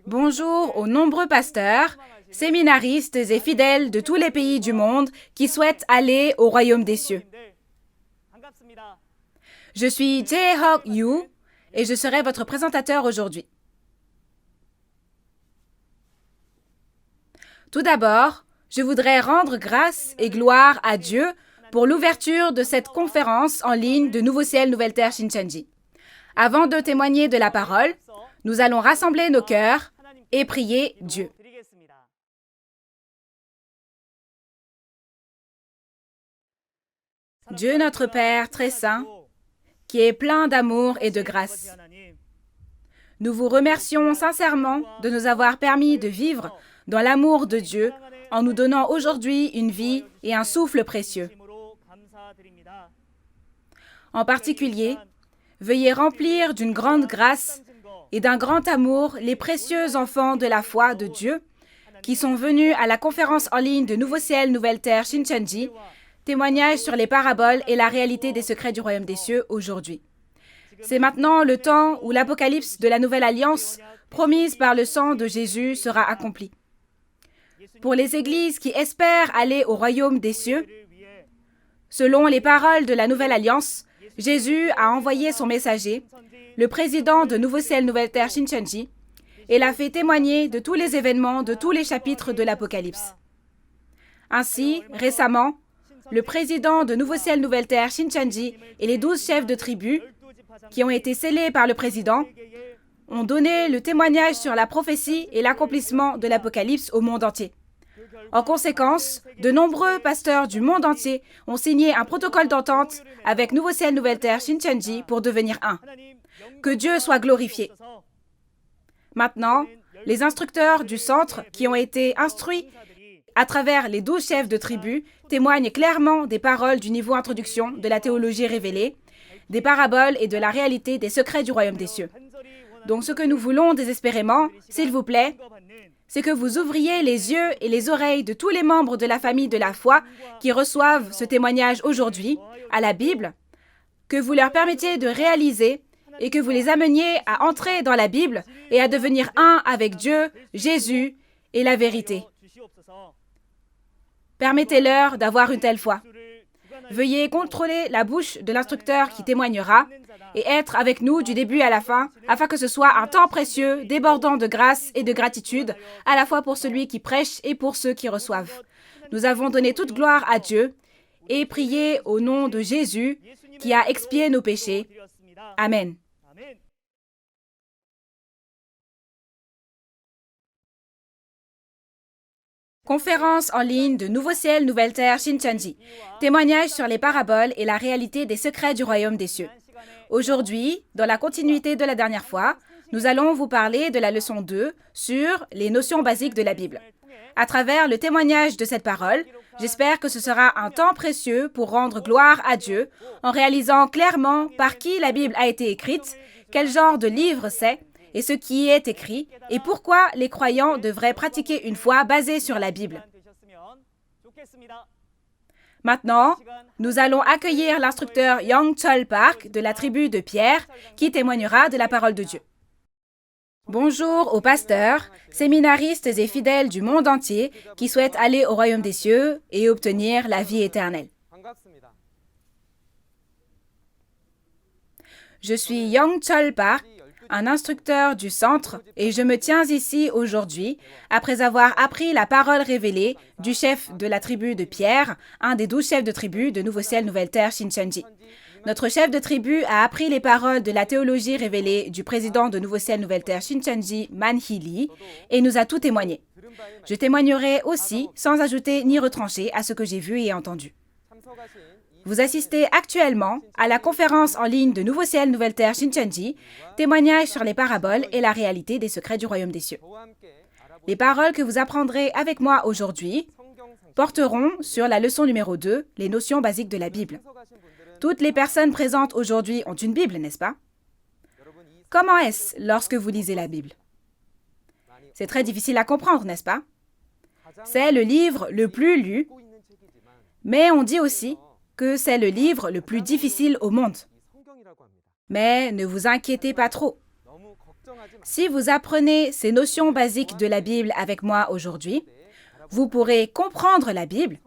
Bonjour aux nombreux pasteurs, séminaristes et fidèles de tous les pays du monde qui souhaitent aller au royaume des cieux. Je suis Jae-Hok Yoo et je serai votre présentateur aujourd'hui. Tout d'abord, je voudrais rendre grâce et gloire à Dieu pour l'ouverture de cette conférence en ligne de Nouveau Ciel, Nouvelle Terre Shincheonji. Avant de témoigner de la parole, nous allons rassembler nos cœurs et prier Dieu. Dieu notre Père très saint, qui est plein d'amour et de grâce, nous vous remercions sincèrement de nous avoir permis de vivre dans l'amour de Dieu en nous donnant aujourd'hui une vie et un souffle précieux. En particulier, veuillez remplir d'une grande grâce et d'un grand amour les précieux enfants de la foi de Dieu qui sont venus à la conférence en ligne de Nouveau Ciel, Nouvelle Terre Shincheonji, témoignage sur les paraboles et la réalité des secrets du royaume des cieux aujourd'hui. C'est maintenant le temps où l'apocalypse de la nouvelle alliance promise par le sang de Jésus sera accompli. Pour les églises qui espèrent aller au royaume des cieux, selon les paroles de la nouvelle alliance, Jésus a envoyé son messager, le président de Nouveau Ciel, Nouvelle Terre Shincheonji, et l'a fait témoigner de tous les événements de tous les chapitres de l'Apocalypse. Ainsi, récemment, le président de Nouveau Ciel, Nouvelle Terre Shincheonji et les 12 chefs de tribu, qui ont été scellés par le président, ont donné le témoignage sur la prophétie et l'accomplissement de l'Apocalypse au monde entier. En conséquence, de nombreux pasteurs du monde entier ont signé un protocole d'entente avec Nouveau Ciel, Nouvelle Terre Shincheonji pour devenir un. Que Dieu soit glorifié. Maintenant, les instructeurs du centre qui ont été instruits à travers les 12 chefs de tribu témoignent clairement des paroles du niveau introduction de la théologie révélée, des paraboles et de la réalité des secrets du royaume des cieux. Donc ce que nous voulons désespérément, s'il vous plaît, c'est que vous ouvriez les yeux et les oreilles de tous les membres de la famille de la foi qui reçoivent ce témoignage aujourd'hui à la Bible, que vous leur permettiez de réaliser et que vous les ameniez à entrer dans la Bible et à devenir un avec Dieu, Jésus et la vérité. Permettez-leur d'avoir une telle foi. Veuillez contrôler la bouche de l'instructeur qui témoignera et être avec nous du début à la fin, afin que ce soit un temps précieux, débordant de grâce et de gratitude, à la fois pour celui qui prêche et pour ceux qui reçoivent. Nous avons donné toute gloire à Dieu et prié au nom de Jésus qui a expié nos péchés. Amen. Conférence en ligne de Nouveau Ciel, Nouvelle Terre Shincheonji. Témoignage sur les paraboles et la réalité des secrets du royaume des cieux. Aujourd'hui, dans la continuité de la dernière fois, nous allons vous parler de la leçon 2 sur les notions basiques de la Bible. À travers le témoignage de cette parole, j'espère que ce sera un temps précieux pour rendre gloire à Dieu en réalisant clairement par qui la Bible a été écrite, quel genre de livre c'est, et ce qui y est écrit, et pourquoi les croyants devraient pratiquer une foi basée sur la Bible. Maintenant, nous allons accueillir l'instructeur Young-Chol Park de la tribu de Pierre, qui témoignera de la parole de Dieu. Bonjour aux pasteurs, séminaristes et fidèles du monde entier qui souhaitent aller au royaume des cieux et obtenir la vie éternelle. Je suis Young-Chol Park, un instructeur du centre, et je me tiens ici aujourd'hui après avoir appris la parole révélée du chef de la tribu de Pierre, un des 12 chefs de tribu de Nouveau Ciel, Nouvelle Terre Shincheonji. Notre chef de tribu a appris les paroles de la théologie révélée du président de Nouveau Ciel, Nouvelle Terre Shincheonji, Man Hee-lee, et nous a tout témoigné. Je témoignerai aussi, sans ajouter ni retrancher, à ce que j'ai vu et entendu. Vous assistez actuellement à la conférence en ligne de Nouveau Ciel, Nouvelle Terre Shincheonji, témoignage sur les paraboles et la réalité des secrets du royaume des cieux. Les paroles que vous apprendrez avec moi aujourd'hui porteront sur la leçon numéro 2, les notions basiques de la Bible. Toutes les personnes présentes aujourd'hui ont une Bible, n'est-ce pas? Comment est-ce lorsque vous lisez la Bible? C'est très difficile à comprendre, n'est-ce pas? C'est le livre le plus lu, mais on dit aussi que c'est le livre le plus difficile au monde. Mais ne vous inquiétez pas trop. Si vous apprenez ces notions basiques de la Bible avec moi aujourd'hui, vous pourrez comprendre la Bible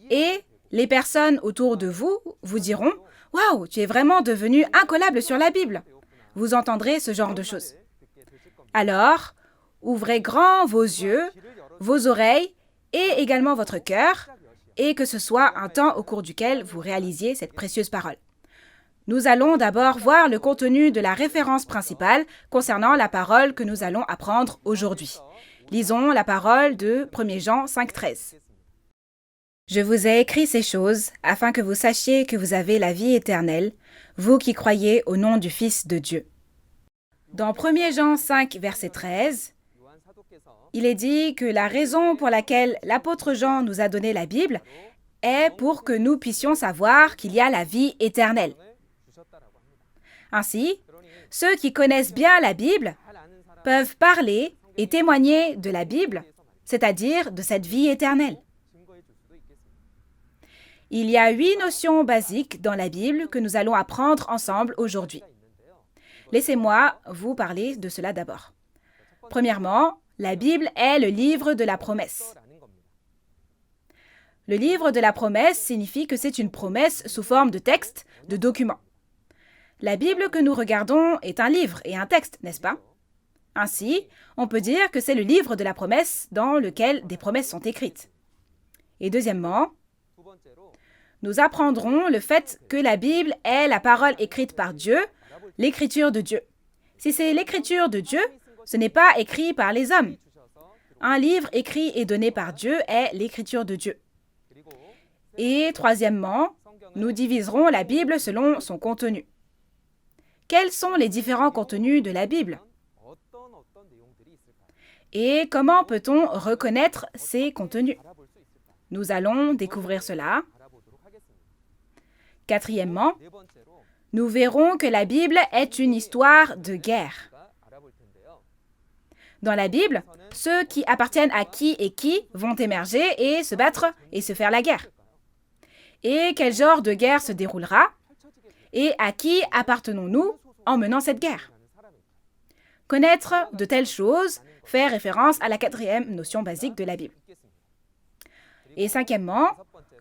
et les personnes autour de vous vous diront « Waouh, tu es vraiment devenu incollable sur la Bible !» Vous entendrez ce genre de choses. Alors, ouvrez grand vos yeux, vos oreilles et également votre cœur, et que ce soit un temps au cours duquel vous réalisiez cette précieuse parole. Nous allons d'abord voir le contenu de la référence principale concernant la parole que nous allons apprendre aujourd'hui. Lisons la parole de 1 Jean 5,13. « Je vous ai écrit ces choses afin que vous sachiez que vous avez la vie éternelle, vous qui croyez au nom du Fils de Dieu. » Dans 1 Jean 5, verset 13, il est dit que la raison pour laquelle l'apôtre Jean nous a donné la Bible est pour que nous puissions savoir qu'il y a la vie éternelle. Ainsi, ceux qui connaissent bien la Bible peuvent parler et témoigner de la Bible, c'est-à-dire de cette vie éternelle. Il y a 8 notions basiques dans la Bible que nous allons apprendre ensemble aujourd'hui. Laissez-moi vous parler de cela d'abord. Premièrement, la Bible est le livre de la promesse. Le livre de la promesse signifie que c'est une promesse sous forme de texte, de document. La Bible que nous regardons est un livre et un texte, n'est-ce pas? Ainsi, on peut dire que c'est le livre de la promesse dans lequel des promesses sont écrites. Et deuxièmement, nous apprendrons le fait que la Bible est la parole écrite par Dieu, l'écriture de Dieu. Si c'est l'écriture de Dieu, ce n'est pas écrit par les hommes. Un livre écrit et donné par Dieu est l'écriture de Dieu. Et troisièmement, nous diviserons la Bible selon son contenu. Quels sont les différents contenus de la Bible? Et comment peut-on reconnaître ces contenus? Nous allons découvrir cela. Quatrièmement, nous verrons que la Bible est une histoire de guerre. Dans la Bible, ceux qui appartiennent à qui et qui vont émerger et se battre et se faire la guerre. Et quel genre de guerre se déroulera? Et à qui appartenons-nous en menant cette guerre? Connaître de telles choses fait référence à la 4e notion basique de la Bible. Et cinquièmement,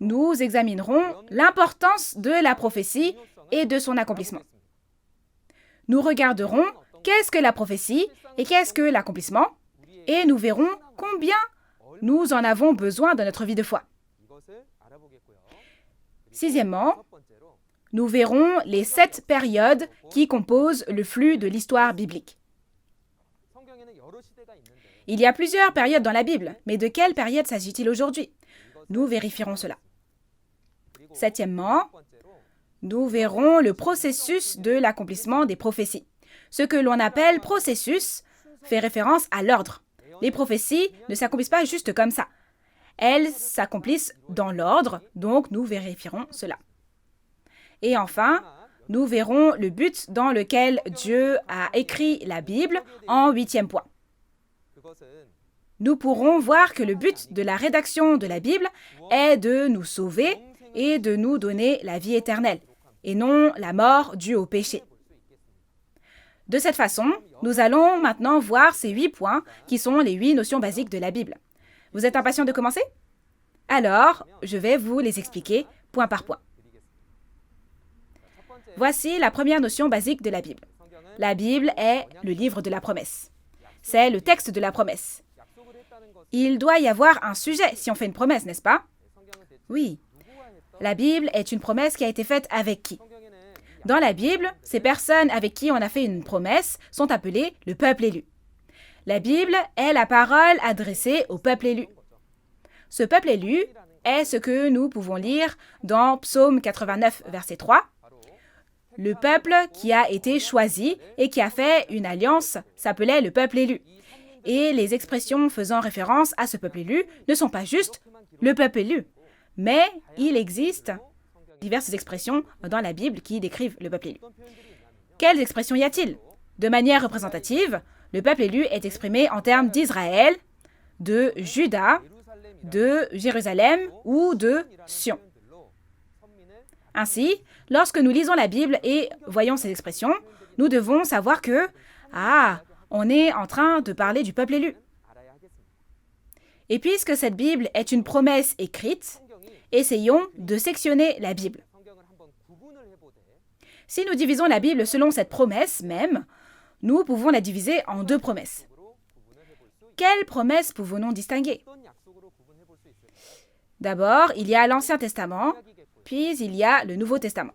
nous examinerons l'importance de la prophétie et de son accomplissement. Nous regarderons qu'est-ce que la prophétie et qu'est-ce que l'accomplissement, et nous verrons combien nous en avons besoin dans notre vie de foi. Sixièmement, nous verrons les 7 périodes qui composent le flux de l'histoire biblique. Il y a plusieurs périodes dans la Bible, mais de quelle période s'agit-il aujourd'hui? Nous vérifierons cela. Septièmement, nous verrons le processus de l'accomplissement des prophéties. Ce que l'on appelle processus fait référence à l'ordre. Les prophéties ne s'accomplissent pas juste comme ça. Elles s'accomplissent dans l'ordre, donc nous vérifierons cela. Et enfin, nous verrons le but dans lequel Dieu a écrit la Bible en 8e point. Nous pourrons voir que le but de la rédaction de la Bible est de nous sauver et de nous donner la vie éternelle, et non la mort due au péché. De cette façon, nous allons maintenant voir ces 8 points qui sont les 8 notions basiques de la Bible. Vous êtes impatient de commencer? Alors, je vais vous les expliquer point par point. Voici la première notion basique de la Bible. La Bible est le livre de la promesse. C'est le texte de la promesse. Il doit y avoir un sujet si on fait une promesse, n'est-ce pas? Oui. La Bible est une promesse qui a été faite avec qui? Dans la Bible, ces personnes avec qui on a fait une promesse sont appelées le peuple élu. La Bible est la parole adressée au peuple élu. Ce peuple élu est ce que nous pouvons lire dans Psaume 89, verset 3. Le peuple qui a été choisi et qui a fait une alliance s'appelait le peuple élu. Et les expressions faisant référence à ce peuple élu ne sont pas juste le peuple élu, mais il existe diverses expressions dans la Bible qui décrivent le peuple élu. Quelles expressions y a-t-il? De manière représentative, le peuple élu est exprimé en termes d'Israël, de Juda, de Jérusalem ou de Sion. Ainsi, lorsque nous lisons la Bible et voyons ces expressions, nous devons savoir que Ah, on est en train de parler du peuple élu. Et puisque cette Bible est une promesse écrite, essayons de sectionner la Bible. Si nous divisons la Bible selon cette promesse même, nous pouvons la diviser en deux promesses. Quelles promesses pouvons-nous distinguer? D'abord, il y a l'Ancien Testament, puis il y a le Nouveau Testament.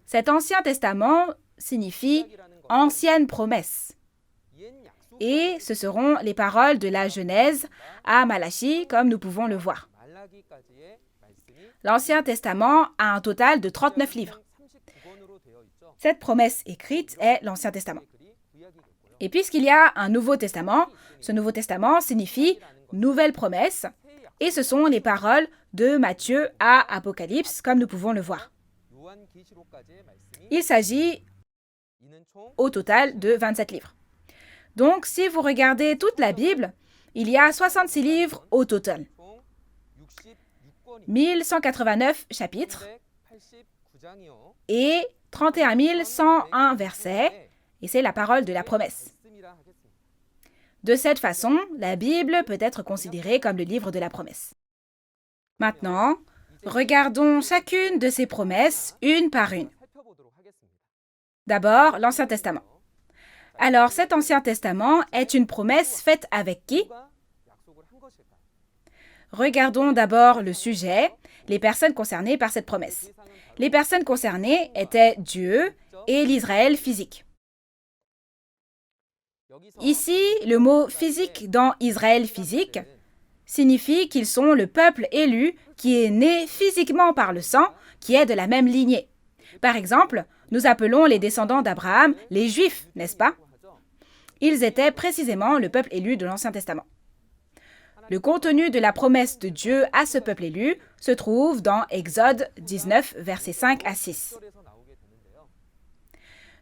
Cet Ancien Testament signifie « ancienne promesse ». Et ce seront les paroles de la Genèse à Malachie, comme nous pouvons le voir. L'Ancien Testament a un total de 39 livres. Cette promesse écrite est l'Ancien Testament. Et puisqu'il y a un Nouveau Testament, ce Nouveau Testament signifie « nouvelle promesse » et ce sont les paroles de Matthieu à Apocalypse, comme nous pouvons le voir. Il s'agit au total de 27 livres. Donc, si vous regardez toute la Bible, il y a 66 livres au total. 1189 chapitres et 31 101 versets, et c'est la parole de la promesse. De cette façon, la Bible peut être considérée comme le livre de la promesse. Maintenant, regardons chacune de ces promesses une par une. D'abord, l'Ancien Testament. Alors, cet Ancien Testament est une promesse faite avec qui? Regardons d'abord le sujet, les personnes concernées par cette promesse. Les personnes concernées étaient Dieu et l'Israël physique. Ici, le mot « physique » dans Israël physique signifie qu'ils sont le peuple élu qui est né physiquement par le sang, qui est de la même lignée. Par exemple, nous appelons les descendants d'Abraham les Juifs, n'est-ce pas? Ils étaient précisément le peuple élu de l'Ancien Testament. Le contenu de la promesse de Dieu à ce peuple élu se trouve dans Exode 19, versets 5 à 6.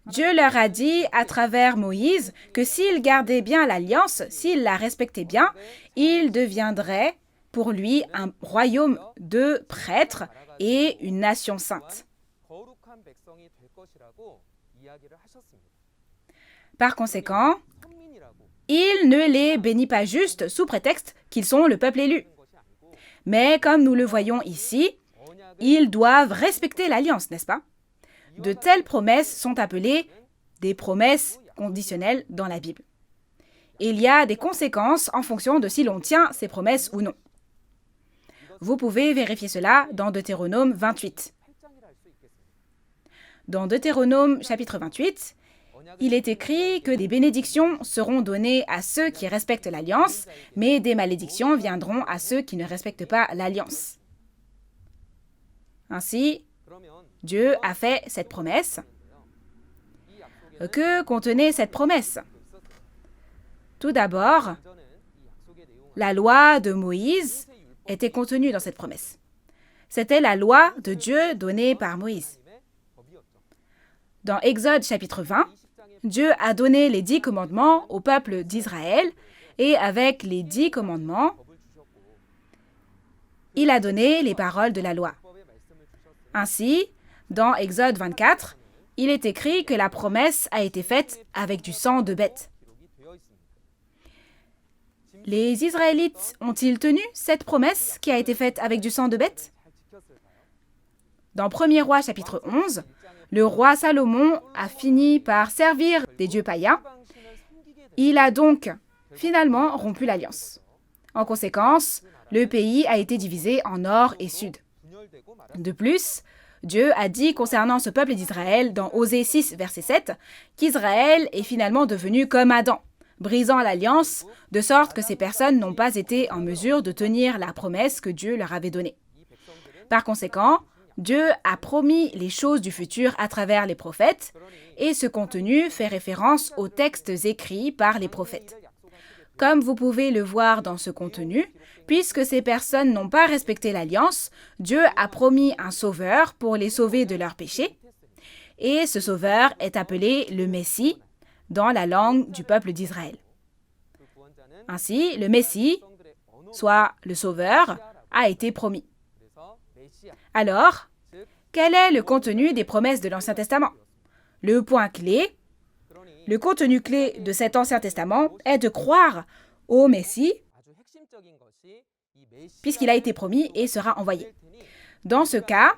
Dieu leur a dit à travers Moïse que s'ils gardaient bien l'alliance, s'ils la respectaient bien, il deviendrait pour lui un royaume de prêtres et une nation sainte. Par conséquent, il ne les bénit pas juste sous prétexte qu'ils sont le peuple élu. Mais comme nous le voyons ici, ils doivent respecter l'alliance, n'est-ce pas? De telles promesses sont appelées des promesses conditionnelles dans la Bible. Il y a des conséquences en fonction de si l'on tient ces promesses ou non. Vous pouvez vérifier cela dans Deutéronome 28. Dans Deutéronome chapitre 28, il est écrit que des bénédictions seront données à ceux qui respectent l'alliance, mais des malédictions viendront à ceux qui ne respectent pas l'alliance. Ainsi, Dieu a fait cette promesse. Que contenait cette promesse? Tout d'abord, la loi de Moïse était contenue dans cette promesse. C'était la loi de Dieu donnée par Moïse. Dans Exode chapitre 20, Dieu a donné les 10 commandements au peuple d'Israël et avec les 10 commandements, il a donné les paroles de la loi. Ainsi, dans Exode 24, il est écrit que la promesse a été faite avec du sang de bête. Les Israélites ont-ils tenu cette promesse qui a été faite avec du sang de bête? Dans 1er Roi chapitre 11, le roi Salomon a fini par servir des dieux païens. Il a donc finalement rompu l'alliance. En conséquence, le pays a été divisé en nord et sud. De plus, Dieu a dit concernant ce peuple d'Israël dans Osée 6, verset 7, qu'Israël est finalement devenu comme Adam, brisant l'alliance, de sorte que ces personnes n'ont pas été en mesure de tenir la promesse que Dieu leur avait donnée. Par conséquent, Dieu a promis les choses du futur à travers les prophètes, et ce contenu fait référence aux textes écrits par les prophètes. Comme vous pouvez le voir dans ce contenu, puisque ces personnes n'ont pas respecté l'alliance, Dieu a promis un sauveur pour les sauver de leurs péchés, et ce sauveur est appelé le Messie dans la langue du peuple d'Israël. Ainsi, le Messie, soit le sauveur, a été promis. Alors, quel est le contenu des promesses de l'Ancien Testament? Le point clé, Le contenu clé de cet Ancien Testament est de croire au Messie, puisqu'il a été promis et sera envoyé. Dans ce cas,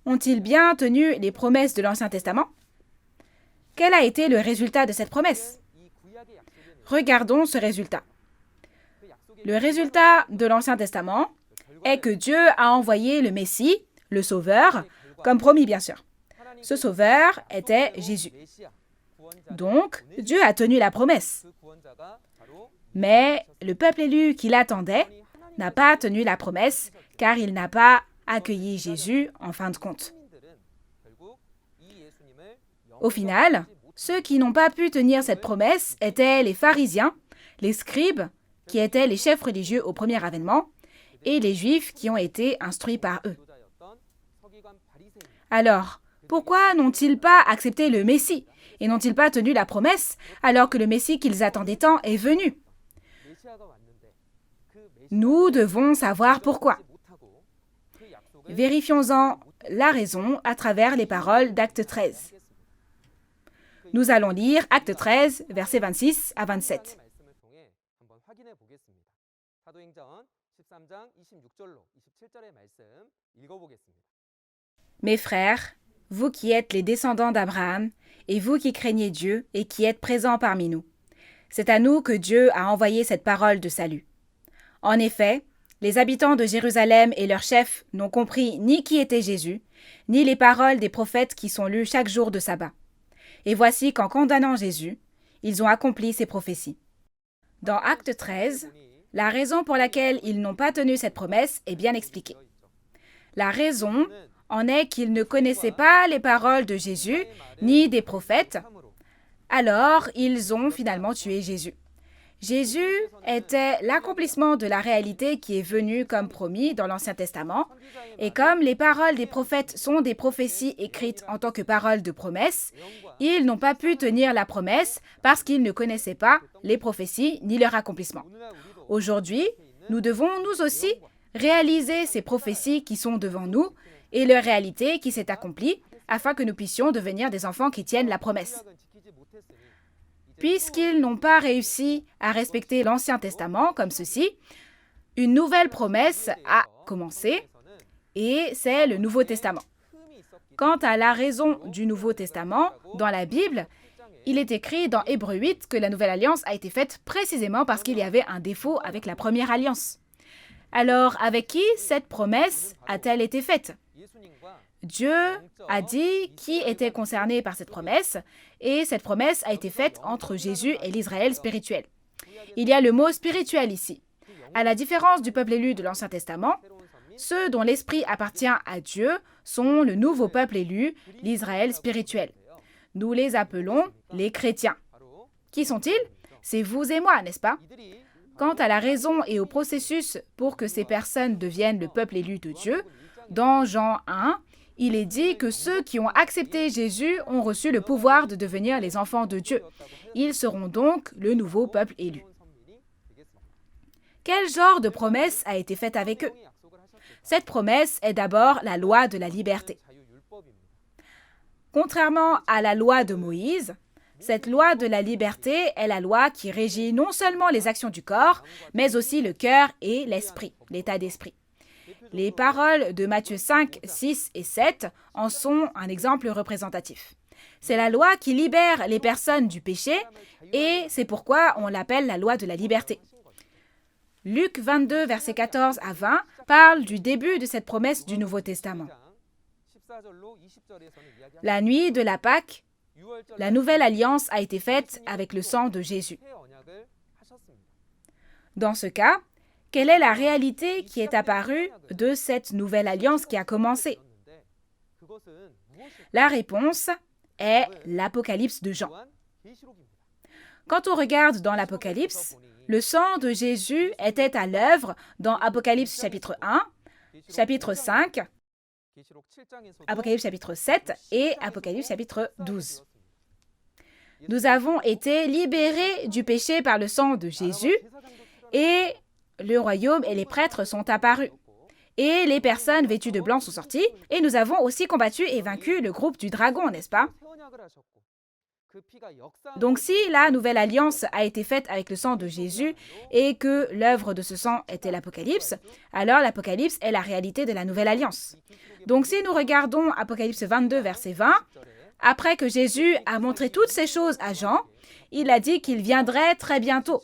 ont-ils bien tenu les promesses de l'Ancien Testament? Quel a été le résultat de cette promesse? Regardons ce résultat. Le résultat de l'Ancien Testament est que Dieu a envoyé le Messie, le Sauveur, comme promis bien sûr. Ce Sauveur était Jésus. Donc, Dieu a tenu la promesse. Mais le peuple élu qui l'attendait n'a pas tenu la promesse car il n'a pas accueilli Jésus en fin de compte. Au final, ceux qui n'ont pas pu tenir cette promesse étaient les pharisiens, les scribes, qui étaient les chefs religieux au premier avènement, et les Juifs qui ont été instruits par eux. Alors, pourquoi n'ont-ils pas accepté le Messie et n'ont-ils pas tenu la promesse alors que le Messie qu'ils attendaient tant est venu? Nous devons savoir pourquoi. Vérifions-en la raison à travers les paroles d'Acte 13. Nous allons lire Acte 13, versets 26 à 27. Mes frères, vous qui êtes les descendants d'Abraham, et vous qui craignez Dieu et qui êtes présents parmi nous, c'est à nous que Dieu a envoyé cette parole de salut. En effet, les habitants de Jérusalem et leurs chefs n'ont compris ni qui était Jésus, ni les paroles des prophètes qui sont lues chaque jour de sabbat. Et voici qu'en condamnant Jésus, ils ont accompli ces prophéties. Dans Acte 13, la raison pour laquelle ils n'ont pas tenu cette promesse est bien expliquée. La raison en est qu'ils ne connaissaient pas les paroles de Jésus ni des prophètes, alors ils ont finalement tué Jésus. Jésus était l'accomplissement de la réalité qui est venue comme promis dans l'Ancien Testament, et comme les paroles des prophètes sont des prophéties écrites en tant que paroles de promesse, ils n'ont pas pu tenir la promesse parce qu'ils ne connaissaient pas les prophéties ni leur accomplissement. Aujourd'hui, nous devons nous aussi réaliser ces prophéties qui sont devant nous et leur réalité qui s'est accomplie afin que nous puissions devenir des enfants qui tiennent la promesse. Puisqu'ils n'ont pas réussi à respecter l'Ancien Testament comme ceci, une nouvelle promesse a commencé et c'est le Nouveau Testament. Quant à la raison du Nouveau Testament, dans la Bible, il est écrit dans Hébreux 8 que la Nouvelle Alliance a été faite précisément parce qu'il y avait un défaut avec la première alliance. Alors, avec qui cette promesse a-t-elle été faite? Dieu a dit qui était concerné par cette promesse, et cette promesse a été faite entre Jésus et l'Israël spirituel. Il y a le mot spirituel ici. À la différence du peuple élu de l'Ancien Testament, ceux dont l'esprit appartient à Dieu sont le nouveau peuple élu, l'Israël spirituel. Nous les appelons les chrétiens. Qui sont-ils? C'est vous et moi, n'est-ce pas? Quant à la raison et au processus pour que ces personnes deviennent le peuple élu de Dieu, dans Jean 1, il est dit que ceux qui ont accepté Jésus ont reçu le pouvoir de devenir les enfants de Dieu. Ils seront donc le nouveau peuple élu. Quel genre de promesse a été faite avec eux? Cette promesse est d'abord la loi de la liberté. Contrairement à la loi de Moïse, cette loi de la liberté est la loi qui régit non seulement les actions du corps, mais aussi le cœur et l'esprit, l'état d'esprit. Les paroles de Matthieu 5, 6 et 7 en sont un exemple représentatif. C'est la loi qui libère les personnes du péché et c'est pourquoi on l'appelle la loi de la liberté. Luc 22, versets 14 à 20 parle du début de cette promesse du Nouveau Testament. La nuit de la Pâque, la nouvelle alliance a été faite avec le sang de Jésus. Dans ce cas, quelle est la réalité qui est apparue de cette nouvelle alliance qui a commencé? La réponse est l'Apocalypse de Jean. Quand on regarde dans l'Apocalypse, le sang de Jésus était à l'œuvre dans Apocalypse chapitre 1, chapitre 5, Apocalypse chapitre 7 et Apocalypse chapitre 12. Nous avons été libérés du péché par le sang de Jésus et le royaume et les prêtres sont apparus. Et les personnes vêtues de blanc sont sorties et nous avons aussi combattu et vaincu le groupe du dragon, n'est-ce pas? Donc si la nouvelle alliance a été faite avec le sang de Jésus et que l'œuvre de ce sang était l'Apocalypse, alors l'Apocalypse est la réalité de la nouvelle alliance. Donc si nous regardons Apocalypse 22, verset 20, après que Jésus a montré toutes ces choses à Jean, il a dit qu'il viendrait très bientôt,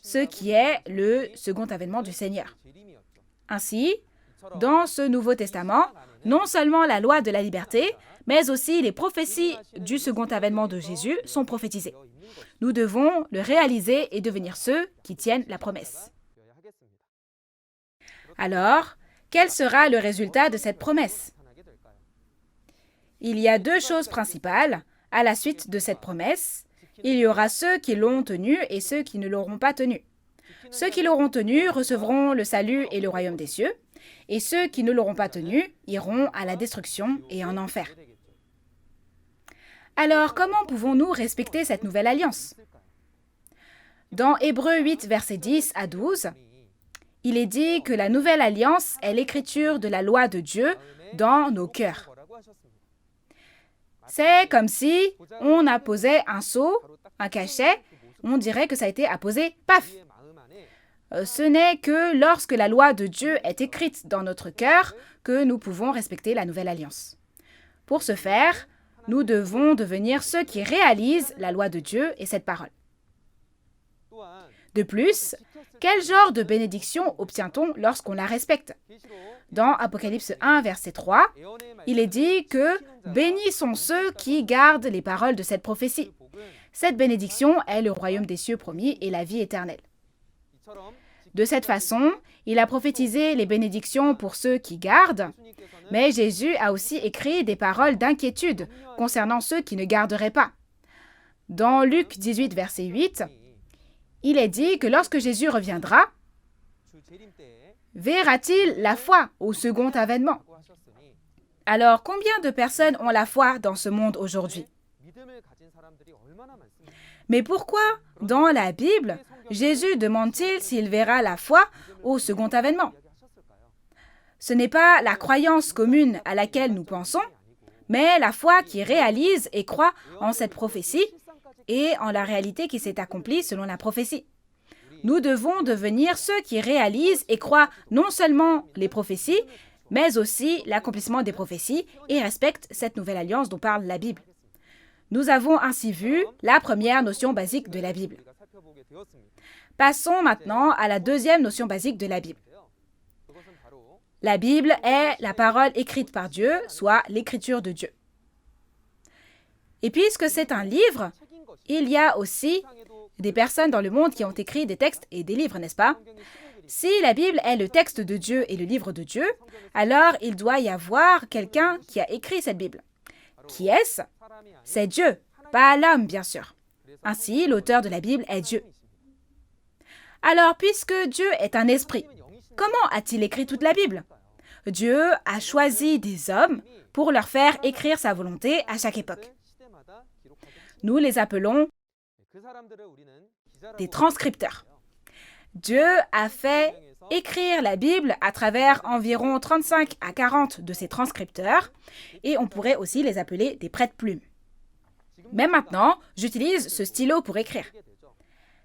ce qui est le second avènement du Seigneur. Ainsi, dans ce Nouveau Testament, non seulement la loi de la liberté, mais aussi les prophéties du second avènement de Jésus sont prophétisées. Nous devons le réaliser et devenir ceux qui tiennent la promesse. Alors, quel sera le résultat de cette promesse? Il y a deux choses principales à la suite de cette promesse. Il y aura ceux qui l'ont tenue et ceux qui ne l'auront pas tenue. Ceux qui l'auront tenue recevront le salut et le royaume des cieux, et ceux qui ne l'auront pas tenue iront à la destruction et en enfer. Alors, comment pouvons-nous respecter cette nouvelle alliance? Dans Hébreux 8, versets 10 à 12, il est dit que la nouvelle alliance est l'écriture de la loi de Dieu dans nos cœurs. C'est comme si on apposait un sceau, un cachet, on dirait que ça a été apposé, paf! Ce n'est que lorsque la loi de Dieu est écrite dans notre cœur que nous pouvons respecter la nouvelle alliance. Pour ce faire, nous devons devenir ceux qui réalisent la loi de Dieu et cette parole. De plus, quel genre de bénédiction obtient-on lorsqu'on la respecte? Dans Apocalypse 1, verset 3, il est dit que « Bénis sont ceux qui gardent les paroles de cette prophétie ». Cette bénédiction est le royaume des cieux promis et la vie éternelle. De cette façon, il a prophétisé les bénédictions pour ceux qui gardent, mais Jésus a aussi écrit des paroles d'inquiétude concernant ceux qui ne garderaient pas. Dans Luc 18, verset 8, il est dit que lorsque Jésus reviendra, verra-t-il la foi au second avènement? Alors, combien de personnes ont la foi dans ce monde aujourd'hui? Mais pourquoi, dans la Bible, Jésus demande-t-il s'il verra la foi au second avènement? Ce n'est pas la croyance commune à laquelle nous pensons, mais la foi qui réalise et croit en cette prophétie et en la réalité qui s'est accomplie selon la prophétie. Nous devons devenir ceux qui réalisent et croient non seulement les prophéties, mais aussi l'accomplissement des prophéties et respectent cette nouvelle alliance dont parle la Bible. Nous avons ainsi vu la première notion basique de la Bible. Passons maintenant à la deuxième notion basique de la Bible. La Bible est la parole écrite par Dieu, soit l'écriture de Dieu. Et puisque c'est un livre, il y a aussi des personnes dans le monde qui ont écrit des textes et des livres, n'est-ce pas? Si la Bible est le texte de Dieu et le livre de Dieu, alors il doit y avoir quelqu'un qui a écrit cette Bible. Qui est-ce? C'est Dieu, pas l'homme, bien sûr. Ainsi, l'auteur de la Bible est Dieu. Alors, puisque Dieu est un esprit, comment a-t-il écrit toute la Bible? Dieu a choisi des hommes pour leur faire écrire sa volonté à chaque époque. Nous les appelons des transcripteurs. Dieu a fait écrire la Bible à travers environ 35 à 40 de ces transcripteurs et on pourrait aussi les appeler des prête-plumes. Mais maintenant, j'utilise ce stylo pour écrire.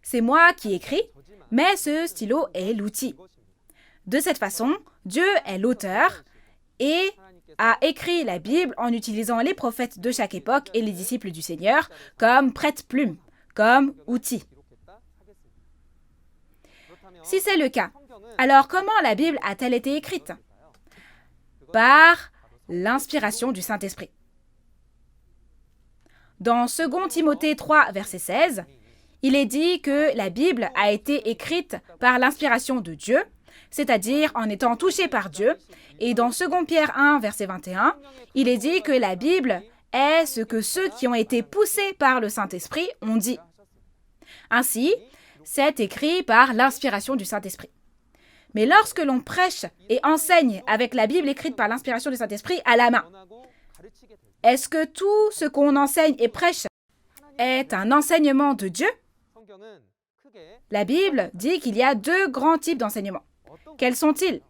C'est moi qui écris, mais ce stylo est l'outil. De cette façon, Dieu est l'auteur et a écrit la Bible en utilisant les prophètes de chaque époque et les disciples du Seigneur comme prête-plume, comme outil. Si c'est le cas, alors comment la Bible a-t-elle été écrite? Par l'inspiration du Saint-Esprit. Dans 2 Timothée 3, verset 16, il est dit que la Bible a été écrite par l'inspiration de Dieu, c'est-à-dire en étant touchée par Dieu. Et dans 2 Pierre 1, verset 21, il est dit que la Bible est ce que ceux qui ont été poussés par le Saint-Esprit ont dit. Ainsi, c'est écrit par l'inspiration du Saint-Esprit. Mais lorsque l'on prêche et enseigne avec la Bible écrite par l'inspiration du Saint-Esprit à la main, est-ce que tout ce qu'on enseigne et prêche est un enseignement de Dieu? La Bible dit qu'il y a deux grands types d'enseignements. Quels sont-ils?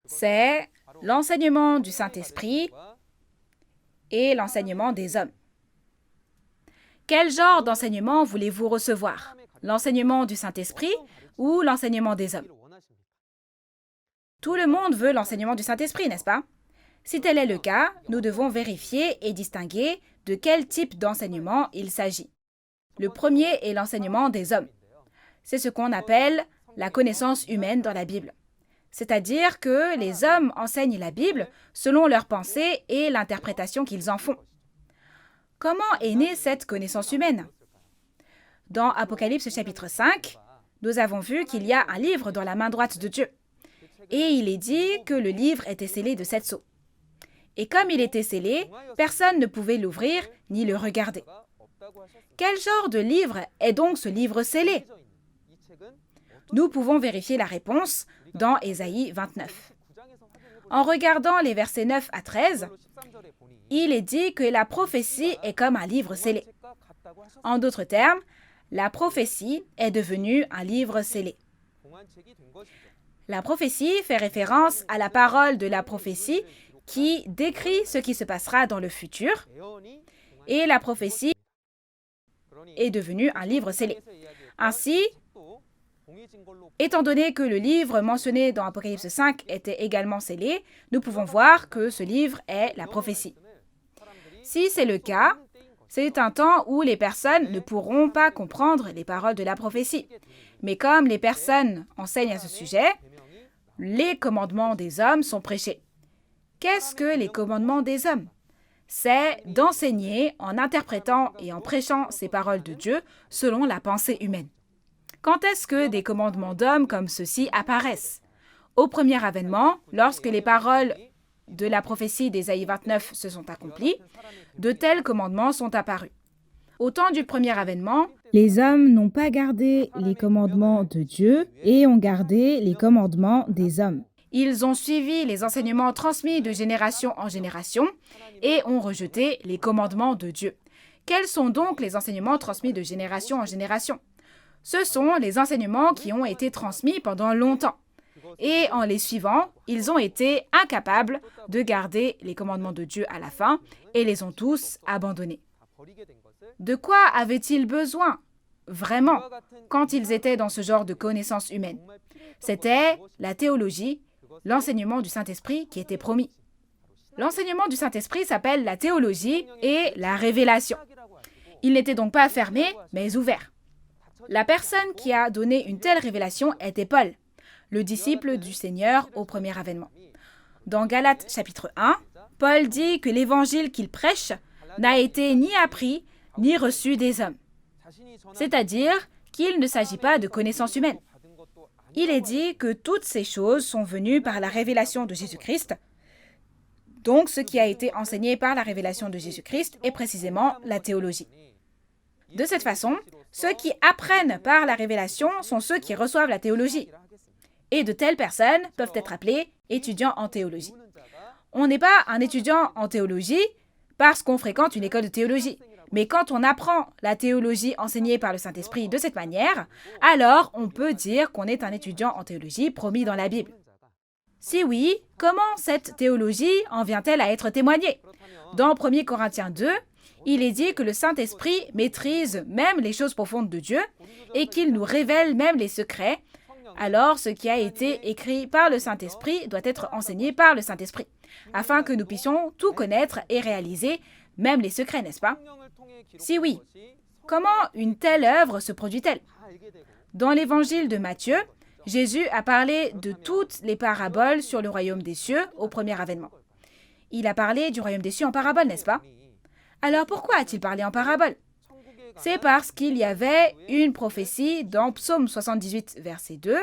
C'est l'enseignement du Saint-Esprit et l'enseignement des hommes. Quel genre d'enseignement voulez-vous recevoir? L'enseignement du Saint-Esprit ou l'enseignement des hommes? Tout le monde veut l'enseignement du Saint-Esprit, n'est-ce pas? Si tel est le cas, nous devons vérifier et distinguer de quel type d'enseignement il s'agit. Le premier est l'enseignement des hommes. C'est ce qu'on appelle la connaissance humaine dans la Bible. C'est-à-dire que les hommes enseignent la Bible selon leurs pensées et l'interprétation qu'ils en font. Comment est née cette connaissance humaine? Dans Apocalypse chapitre 5, nous avons vu qu'il y a un livre dans la main droite de Dieu. Et il est dit que le livre était scellé de 7 sceaux. Et comme il était scellé, personne ne pouvait l'ouvrir ni le regarder. Quel genre de livre est donc ce livre scellé? Nous pouvons vérifier la réponse dans Ésaïe 29. En regardant les versets 9 à 13, il est dit que la prophétie est comme un livre scellé. En d'autres termes, la prophétie est devenue un livre scellé. La prophétie fait référence à la parole de la prophétie qui décrit ce qui se passera dans le futur, et la prophétie est devenue un livre scellé. Ainsi, étant donné que le livre mentionné dans Apocalypse 5 était également scellé, nous pouvons voir que ce livre est la prophétie. Si c'est le cas, c'est un temps où les personnes ne pourront pas comprendre les paroles de la prophétie. Mais comme les personnes enseignent à ce sujet, les commandements des hommes sont prêchés. Qu'est-ce que les commandements des hommes? C'est d'enseigner en interprétant et en prêchant ces paroles de Dieu selon la pensée humaine. Quand est-ce que des commandements d'hommes comme ceux-ci apparaissent? Au premier avènement, lorsque les paroles de la prophétie d'Ésaïe 29 se sont accomplies, de tels commandements sont apparus. Au temps du premier avènement, les hommes n'ont pas gardé les commandements de Dieu et ont gardé les commandements des hommes. Ils ont suivi les enseignements transmis de génération en génération et ont rejeté les commandements de Dieu. Quels sont donc les enseignements transmis de génération en génération? Ce sont les enseignements qui ont été transmis pendant longtemps. Et en les suivant, ils ont été incapables de garder les commandements de Dieu à la fin et les ont tous abandonnés. De quoi avaient-ils besoin, vraiment, quand ils étaient dans ce genre de connaissances humaines? C'était la théologie, l'enseignement du Saint-Esprit qui était promis. L'enseignement du Saint-Esprit s'appelle la théologie et la révélation. Il n'était donc pas fermé, mais ouvert. La personne qui a donné une telle révélation était Paul, le disciple du Seigneur au premier avènement. Dans Galates chapitre 1, Paul dit que l'évangile qu'il prêche n'a été ni appris ni reçu des hommes. C'est-à-dire qu'il ne s'agit pas de connaissances humaines. Il est dit que toutes ces choses sont venues par la révélation de Jésus-Christ. Donc, ce qui a été enseigné par la révélation de Jésus-Christ est précisément la théologie. De cette façon, ceux qui apprennent par la révélation sont ceux qui reçoivent la théologie. Et de telles personnes peuvent être appelées étudiants en théologie. On n'est pas un étudiant en théologie parce qu'on fréquente une école de théologie. Mais quand on apprend la théologie enseignée par le Saint-Esprit de cette manière, alors on peut dire qu'on est un étudiant en théologie promis dans la Bible. Si oui, comment cette théologie en vient-elle à être témoignée? Dans 1 Corinthiens 2, il est dit que le Saint-Esprit maîtrise même les choses profondes de Dieu et qu'il nous révèle même les secrets. Alors, ce qui a été écrit par le Saint-Esprit doit être enseigné par le Saint-Esprit, afin que nous puissions tout connaître et réaliser, même les secrets, n'est-ce pas? Si oui, comment une telle œuvre se produit-elle? Dans l'évangile de Matthieu, Jésus a parlé de toutes les paraboles sur le royaume des cieux au premier avènement. Il a parlé du royaume des cieux en parabole, n'est-ce pas? Alors pourquoi a-t-il parlé en parabole? C'est parce qu'il y avait une prophétie dans Psaume 78, verset 2,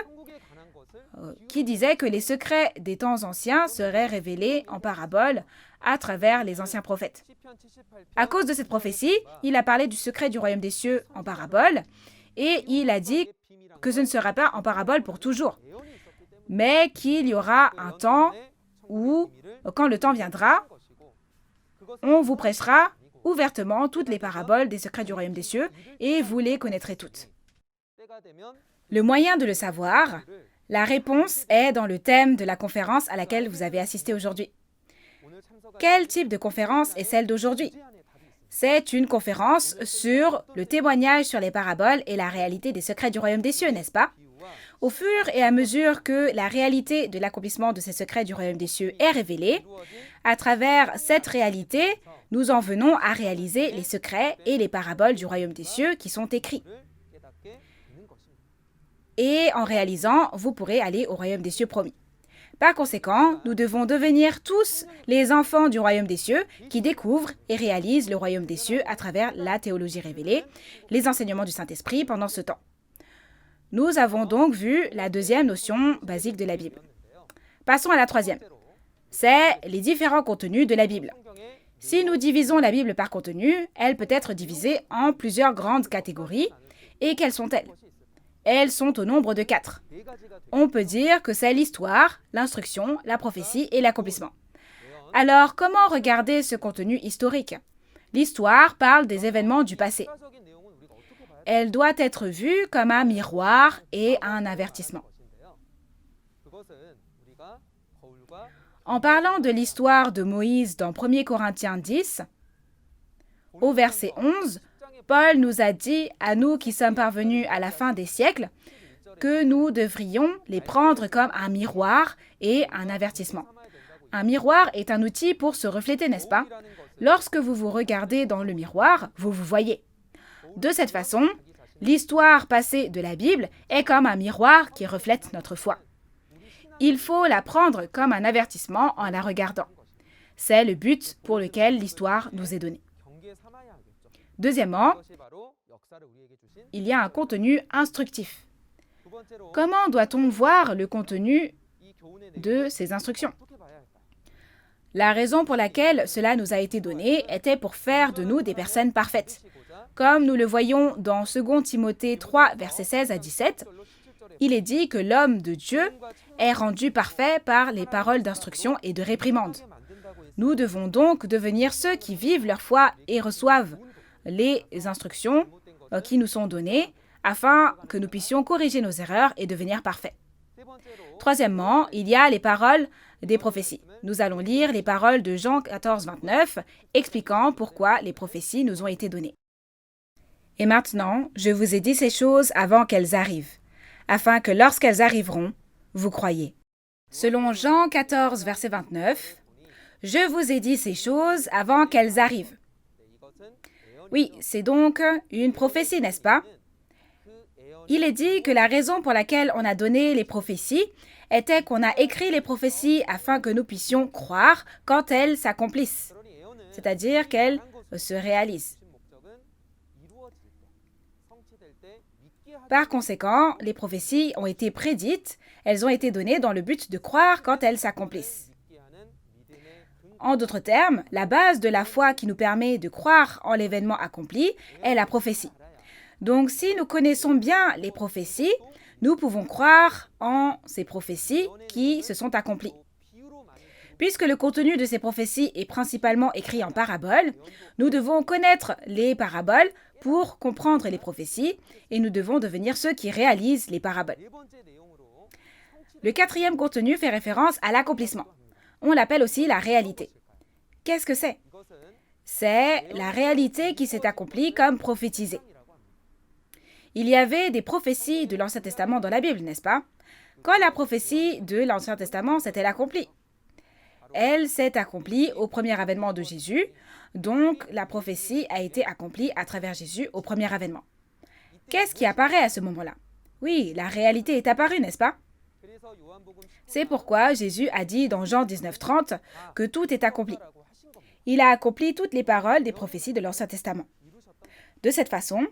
qui disait que les secrets des temps anciens seraient révélés en parabole à travers les anciens prophètes. À cause de cette prophétie, il a parlé du secret du royaume des cieux en parabole, et il a dit que ce ne sera pas en parabole pour toujours, mais qu'il y aura un temps où, quand le temps viendra, on vous prêchera ouvertement toutes les paraboles des secrets du royaume des cieux, et vous les connaîtrez toutes. Le moyen de le savoir, la réponse est dans le thème de la conférence à laquelle vous avez assisté aujourd'hui. Quel type de conférence est celle d'aujourd'hui? C'est une conférence sur le témoignage sur les paraboles et la réalité des secrets du royaume des cieux, n'est-ce pas? Au fur et à mesure que la réalité de l'accomplissement de ces secrets du royaume des cieux est révélée, à travers cette réalité, nous en venons à réaliser les secrets et les paraboles du royaume des cieux qui sont écrits. Et en réalisant, vous pourrez aller au royaume des cieux promis. Par conséquent, nous devons devenir tous les enfants du royaume des cieux qui découvrent et réalisent le royaume des cieux à travers la théologie révélée, les enseignements du Saint-Esprit pendant ce temps. Nous avons donc vu la deuxième notion basique de la Bible. Passons à la troisième. C'est les différents contenus de la Bible. Si nous divisons la Bible par contenu, elle peut être divisée en plusieurs grandes catégories. Et quelles sont-elles? Elles sont au nombre de 4. On peut dire que c'est l'histoire, l'instruction, la prophétie et l'accomplissement. Alors, comment regarder ce contenu historique? L'histoire parle des événements du passé. Elle doit être vue comme un miroir et un avertissement. En parlant de l'histoire de Moïse dans 1 Corinthiens 10, au verset 11, Paul nous a dit, à nous qui sommes parvenus à la fin des siècles, que nous devrions les prendre comme un miroir et un avertissement. Un miroir est un outil pour se refléter, n'est-ce pas? Lorsque vous vous regardez dans le miroir, vous vous voyez. De cette façon, l'histoire passée de la Bible est comme un miroir qui reflète notre foi. Il faut la prendre comme un avertissement en la regardant. C'est le but pour lequel l'histoire nous est donnée. Deuxièmement, il y a un contenu instructif. Comment doit-on voir le contenu de ces instructions? La raison pour laquelle cela nous a été donné était pour faire de nous des personnes parfaites. Comme nous le voyons dans 2 Timothée 3, versets 16 à 17, il est dit que l'homme de Dieu est rendu parfait par les paroles d'instruction et de réprimande. Nous devons donc devenir ceux qui vivent leur foi et reçoivent les instructions qui nous sont données afin que nous puissions corriger nos erreurs et devenir parfaits. Troisièmement, il y a les paroles des prophéties. Nous allons lire les paroles de Jean 14, 29, expliquant pourquoi les prophéties nous ont été données. « Et maintenant, je vous ai dit ces choses avant qu'elles arrivent, afin que lorsqu'elles arriveront, vous croyiez. » Selon Jean 14, verset 29, « Je vous ai dit ces choses avant qu'elles arrivent. » Oui, c'est donc une prophétie, n'est-ce pas? Il est dit que la raison pour laquelle on a donné les prophéties était qu'on a écrit les prophéties afin que nous puissions croire quand elles s'accomplissent, c'est-à-dire qu'elles se réalisent. Par conséquent, les prophéties ont été prédites, elles ont été données dans le but de croire quand elles s'accomplissent. En d'autres termes, la base de la foi qui nous permet de croire en l'événement accompli est la prophétie. Donc, si nous connaissons bien les prophéties, nous pouvons croire en ces prophéties qui se sont accomplies. Puisque le contenu de ces prophéties est principalement écrit en paraboles, nous devons connaître les paraboles pour comprendre les prophéties et nous devons devenir ceux qui réalisent les paraboles. Le quatrième contenu fait référence à l'accomplissement. On l'appelle aussi la réalité. Qu'est-ce que c'est? C'est la réalité qui s'est accomplie comme prophétisée. Il y avait des prophéties de l'Ancien Testament dans la Bible, n'est-ce pas? Quand la prophétie de l'Ancien Testament s'est-elle accomplie? Elle s'est accomplie au premier avènement de Jésus, donc la prophétie a été accomplie à travers Jésus au premier avènement. Qu'est-ce qui apparaît à ce moment-là? Oui, la réalité est apparue, n'est-ce pas? C'est pourquoi Jésus a dit dans Jean 19, 30 que tout est accompli. Il a accompli toutes les paroles des prophéties de l'Ancien Testament. De cette façon,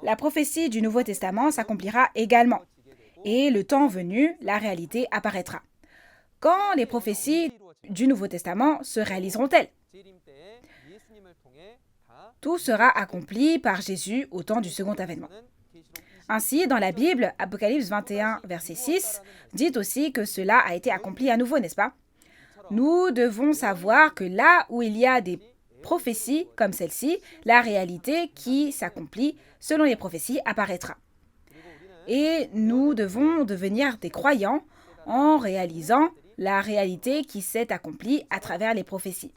la prophétie du Nouveau Testament s'accomplira également. Et le temps venu, la réalité apparaîtra. Quand les prophéties du Nouveau Testament se réaliseront-elles? Tout sera accompli par Jésus au temps du second avènement. Ainsi, dans la Bible, Apocalypse 21, verset 6, dit aussi que cela a été accompli à nouveau, n'est-ce pas? Nous devons savoir que là où il y a des prophéties comme celle-ci, la réalité qui s'accomplit selon les prophéties apparaîtra. Et nous devons devenir des croyants en réalisant la réalité qui s'est accomplie à travers les prophéties.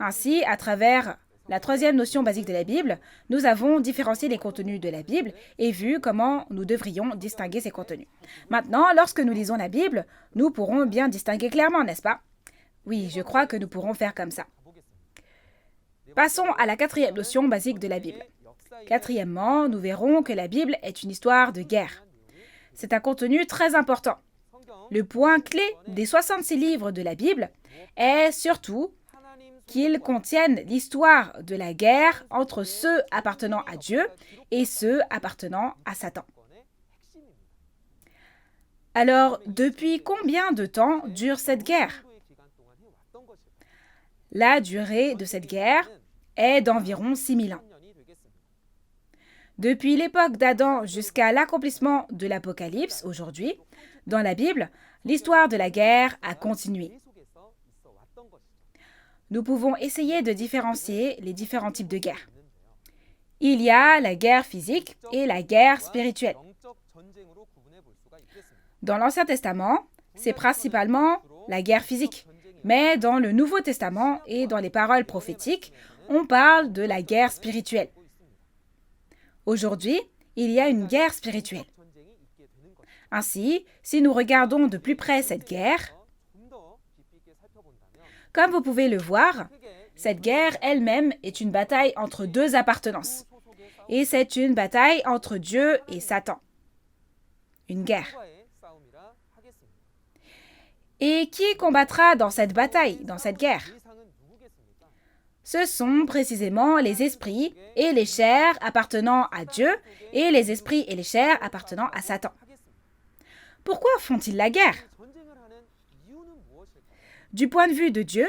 Ainsi, à travers la troisième notion basique de la Bible, nous avons différencié les contenus de la Bible et vu comment nous devrions distinguer ces contenus. Maintenant, lorsque nous lisons la Bible, nous pourrons bien distinguer clairement, n'est-ce pas? Oui, je crois que nous pourrons faire comme ça. Passons à la quatrième notion basique de la Bible. Quatrièmement, nous verrons que la Bible est une histoire de guerre. C'est un contenu très important. Le point clé des 66 livres de la Bible est surtout qu'ils contiennent l'histoire de la guerre entre ceux appartenant à Dieu et ceux appartenant à Satan. Alors, depuis combien de temps dure cette guerre? La durée de cette guerre est d'environ 6000 ans. Depuis l'époque d'Adam jusqu'à l'accomplissement de l'Apocalypse, aujourd'hui, dans la Bible, l'histoire de la guerre a continué. Nous pouvons essayer de différencier les différents types de guerres. Il y a la guerre physique et la guerre spirituelle. Dans l'Ancien Testament, c'est principalement la guerre physique. Mais dans le Nouveau Testament et dans les paroles prophétiques, on parle de la guerre spirituelle. Aujourd'hui, il y a une guerre spirituelle. Ainsi, si nous regardons de plus près cette guerre, comme vous pouvez le voir, cette guerre elle-même est une bataille entre deux appartenances. Et c'est une bataille entre Dieu et Satan. Une guerre. Et qui combattra dans cette bataille, dans cette guerre? Ce sont précisément les esprits et les chairs appartenant à Dieu et les esprits et les chairs appartenant à Satan. Pourquoi font-ils la guerre? Du point de vue de Dieu,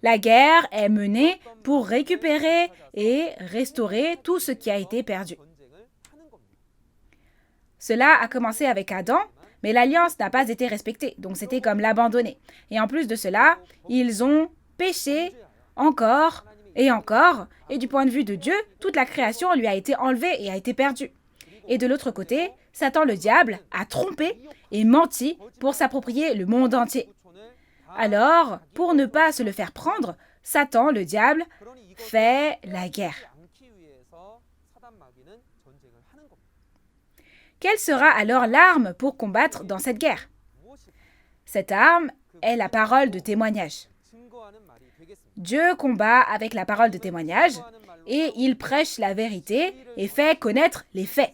la guerre est menée pour récupérer et restaurer tout ce qui a été perdu. Cela a commencé avec Adam, mais l'alliance n'a pas été respectée, donc c'était comme l'abandonner. Et en plus de cela, ils ont péché encore, et du point de vue de Dieu, toute la création lui a été enlevée et a été perdue. Et de l'autre côté, Satan le diable a trompé et menti pour s'approprier le monde entier. Alors, pour ne pas se le faire prendre, Satan le diable fait la guerre. Quelle sera alors l'arme pour combattre dans cette guerre? Cette arme est la parole de témoignage. Dieu combat avec la parole de témoignage et il prêche la vérité et fait connaître les faits.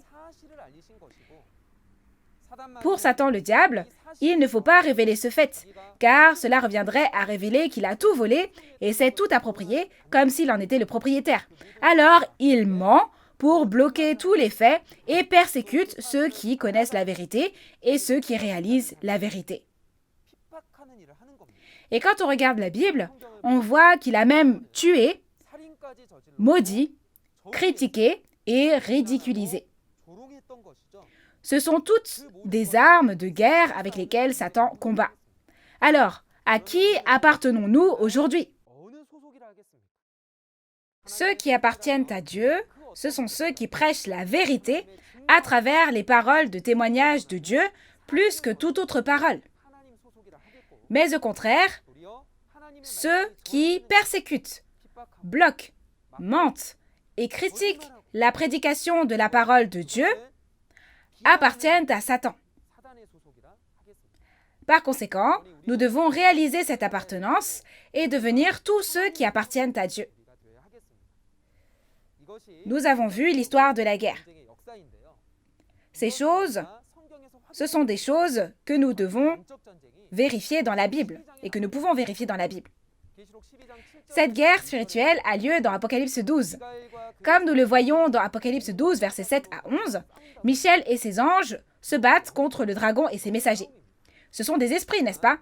Pour Satan le diable, il ne faut pas révéler ce fait, car cela reviendrait à révéler qu'il a tout volé et s'est tout approprié comme s'il en était le propriétaire. Alors, il ment pour bloquer tous les faits et persécute ceux qui connaissent la vérité et ceux qui réalisent la vérité. Et quand on regarde la Bible, on voit qu'il a même tué, maudit, critiqué et ridiculisé. Ce sont toutes des armes de guerre avec lesquelles Satan combat. Alors, à qui appartenons-nous aujourd'hui? Ceux qui appartiennent à Dieu, ce sont ceux qui prêchent la vérité à travers les paroles de témoignage de Dieu plus que toute autre parole. Mais au contraire, ceux qui persécutent, bloquent, mentent et critiquent la prédication de la parole de Dieu appartiennent à Satan. Par conséquent, nous devons réaliser cette appartenance et devenir tous ceux qui appartiennent à Dieu. Nous avons vu l'histoire de la guerre. Ces choses, ce sont des choses que nous devons vérifier dans la Bible et que nous pouvons vérifier dans la Bible. Cette guerre spirituelle a lieu dans Apocalypse 12. Comme nous le voyons dans Apocalypse 12, versets 7 à 11, Michel et ses anges se battent contre le dragon et ses messagers. Ce sont des esprits, n'est-ce pas?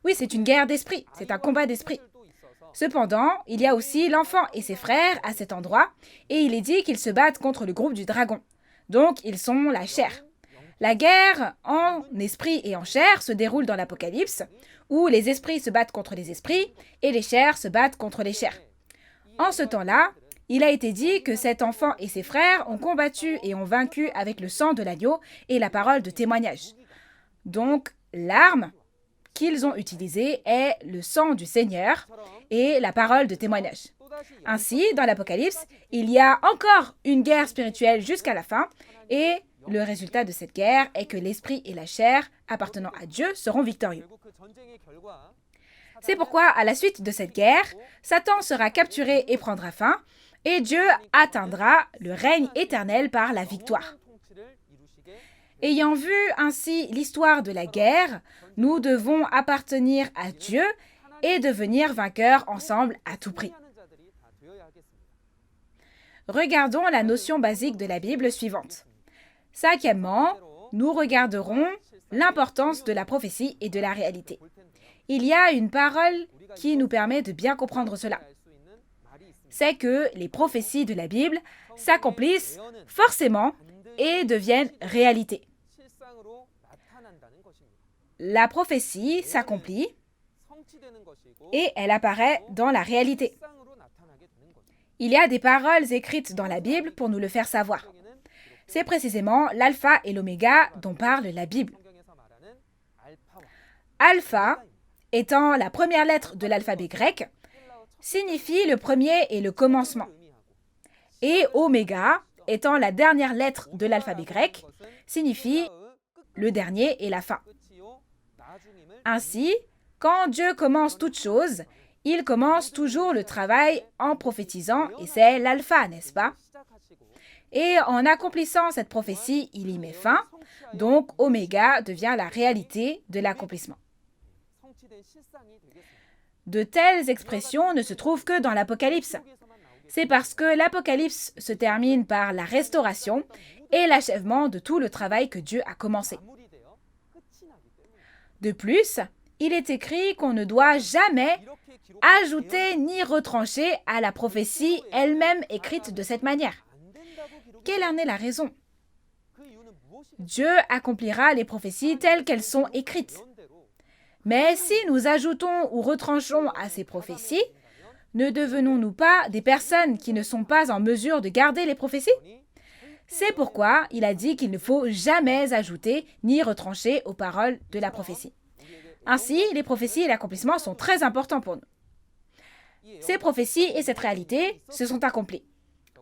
Oui, c'est une guerre d'esprits, c'est un combat d'esprits. Cependant, il y a aussi l'enfant et ses frères à cet endroit, et il est dit qu'ils se battent contre le groupe du dragon. Donc, ils sont la chair. La guerre en esprit et en chair se déroule dans l'Apocalypse, où les esprits se battent contre les esprits et les chairs se battent contre les chairs. En ce temps-là, il a été dit que cet enfant et ses frères ont combattu et ont vaincu avec le sang de l'agneau et la parole de témoignage. Donc, l'arme qu'ils ont utilisée est le sang du Seigneur et la parole de témoignage. Ainsi, dans l'Apocalypse, il y a encore une guerre spirituelle jusqu'à la fin, et le résultat de cette guerre est que l'esprit et la chair appartenant à Dieu seront victorieux. C'est pourquoi, à la suite de cette guerre, Satan sera capturé et prendra fin, et Dieu atteindra le règne éternel par la victoire. Ayant vu ainsi l'histoire de la guerre, nous devons appartenir à Dieu et devenir vainqueurs ensemble à tout prix. Regardons la notion basique de la Bible suivante. Cinquièmement, nous regarderons l'importance de la prophétie et de la réalité. Il y a une parole qui nous permet de bien comprendre cela. C'est que les prophéties de la Bible s'accomplissent forcément et deviennent réalité. La prophétie s'accomplit et elle apparaît dans la réalité. Il y a des paroles écrites dans la Bible pour nous le faire savoir. C'est précisément l'alpha et l'oméga dont parle la Bible. Alpha, étant la première lettre de l'alphabet grec, signifie le premier et le commencement. Et oméga, étant la dernière lettre de l'alphabet grec, signifie le dernier et la fin. Ainsi, quand Dieu commence toute chose, il commence toujours le travail en prophétisant, et c'est l'alpha, n'est-ce pas? Et en accomplissant cette prophétie, il y met fin, donc oméga devient la réalité de l'accomplissement. De telles expressions ne se trouvent que dans l'Apocalypse. C'est parce que l'Apocalypse se termine par la restauration et l'achèvement de tout le travail que Dieu a commencé. De plus, il est écrit qu'on ne doit jamais ajouter ni retrancher à la prophétie elle-même écrite de cette manière. Quelle en est la raison? Dieu accomplira les prophéties telles qu'elles sont écrites. Mais si nous ajoutons ou retranchons à ces prophéties, ne devenons-nous pas des personnes qui ne sont pas en mesure de garder les prophéties? C'est pourquoi il a dit qu'il ne faut jamais ajouter ni retrancher aux paroles de la prophétie. Ainsi, les prophéties et l'accomplissement sont très importants pour nous. Ces prophéties et cette réalité se sont accomplies.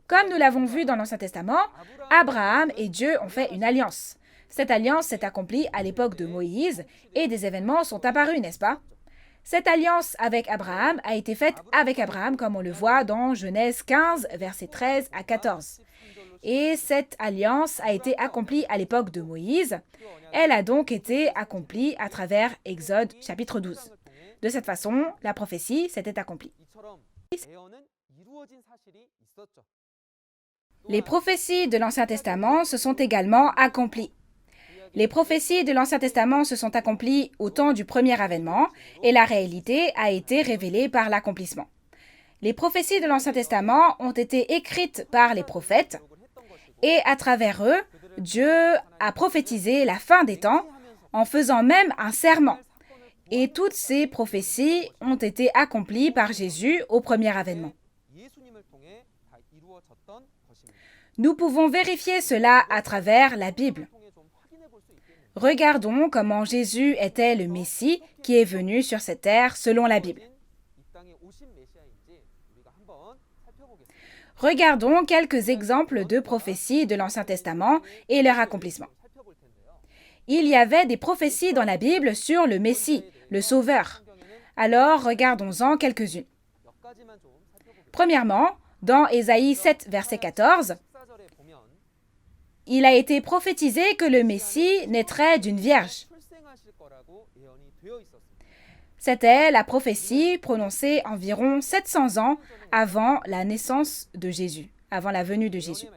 Comme nous l'avons vu dans l'Ancien Testament, Abraham et Dieu ont fait une alliance. Cette alliance s'est accomplie à l'époque de Moïse et des événements sont apparus, n'est-ce pas? Cette alliance avec Abraham a été faite avec Abraham, comme on le voit dans Genèse 15, versets 13 à 14. Et cette alliance a été accomplie à l'époque de Moïse. Elle a donc été accomplie à travers Exode chapitre 12. De cette façon, la prophétie s'était accomplie. Les prophéties de l'Ancien Testament se sont également accomplies. Les prophéties de l'Ancien Testament se sont accomplies au temps du premier avènement et la réalité a été révélée par l'accomplissement. Les prophéties de l'Ancien Testament ont été écrites par les prophètes et à travers eux, Dieu a prophétisé la fin des temps en faisant même un serment. Et toutes ces prophéties ont été accomplies par Jésus au premier avènement. Nous pouvons vérifier cela à travers la Bible. Regardons comment Jésus était le Messie qui est venu sur cette terre selon la Bible. Regardons quelques exemples de prophéties de l'Ancien Testament et leur accomplissement. Il y avait des prophéties dans la Bible sur le Messie, le Sauveur. Alors, regardons-en quelques-unes. Premièrement, dans Ésaïe 7, verset 14, il a été prophétisé que le Messie naîtrait d'une vierge. C'était la prophétie prononcée environ 700 ans avant la naissance de Jésus, avant la venue de Jésus.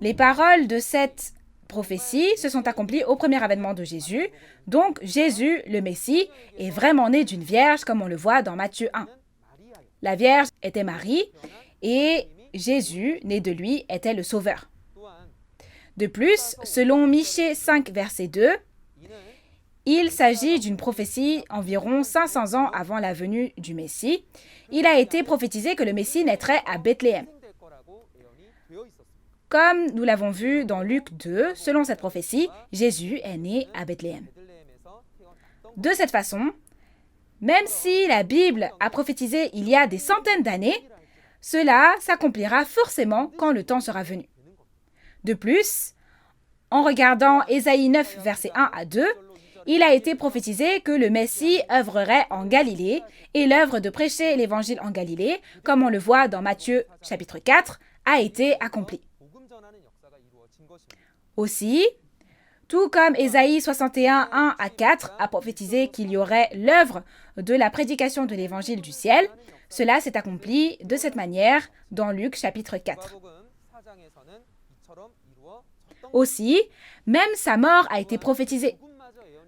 Les paroles de cette prophétie se sont accomplies au premier avènement de Jésus, donc Jésus, le Messie, est vraiment né d'une vierge comme on le voit dans Matthieu 1. La vierge était Marie et Jésus, né de lui, était le Sauveur. De plus, selon Michée 5, verset 2, il s'agit d'une prophétie environ 500 ans avant la venue du Messie. Il a été prophétisé que le Messie naîtrait à Bethléem. Comme nous l'avons vu dans Luc 2, selon cette prophétie, Jésus est né à Bethléem. De cette façon, même si la Bible a prophétisé il y a des centaines d'années, cela s'accomplira forcément quand le temps sera venu. De plus, en regardant Ésaïe 9, versets 1 à 2, il a été prophétisé que le Messie œuvrerait en Galilée et l'œuvre de prêcher l'évangile en Galilée, comme on le voit dans Matthieu chapitre 4, a été accomplie. Aussi, tout comme Ésaïe 61, 1 à 4 a prophétisé qu'il y aurait l'œuvre de la prédication de l'évangile du ciel, cela s'est accompli de cette manière dans Luc chapitre 4. Aussi, même sa mort a été prophétisée.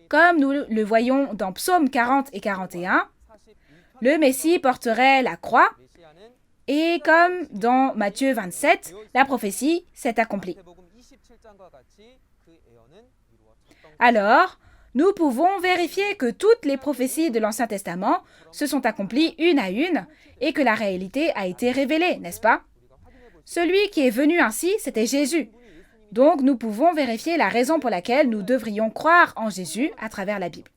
Comme nous le voyons dans Psaume 40 et 41, le Messie porterait la croix et comme dans Matthieu 27, la prophétie s'est accomplie. Alors, nous pouvons vérifier que toutes les prophéties de l'Ancien Testament se sont accomplies une à une et que la réalité a été révélée, n'est-ce pas? Celui qui est venu ainsi, c'était Jésus. Donc, nous pouvons vérifier la raison pour laquelle nous devrions croire en Jésus à travers la Bible.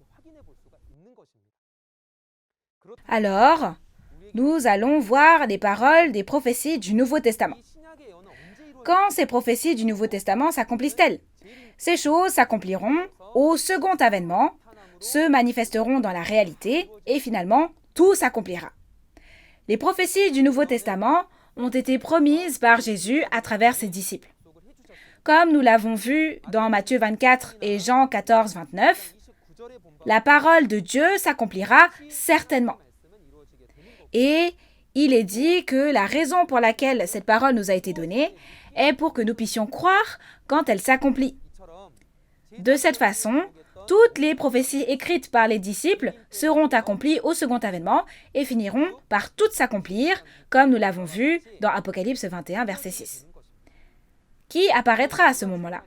Alors, nous allons voir les paroles des prophéties du Nouveau Testament. Quand ces prophéties du Nouveau Testament s'accomplissent-elles? Ces choses s'accompliront au second avènement, se manifesteront dans la réalité et finalement, tout s'accomplira. Les prophéties du Nouveau Testament ont été promises par Jésus à travers ses disciples. Comme nous l'avons vu dans Matthieu 24 et Jean 14, 29, la parole de Dieu s'accomplira certainement. Et il est dit que la raison pour laquelle cette parole nous a été donnée est pour que nous puissions croire quand elle s'accomplit. De cette façon, toutes les prophéties écrites par les disciples seront accomplies au second avènement et finiront par toutes s'accomplir, comme nous l'avons vu dans Apocalypse 21, verset 6. Qui apparaîtra à ce moment-là?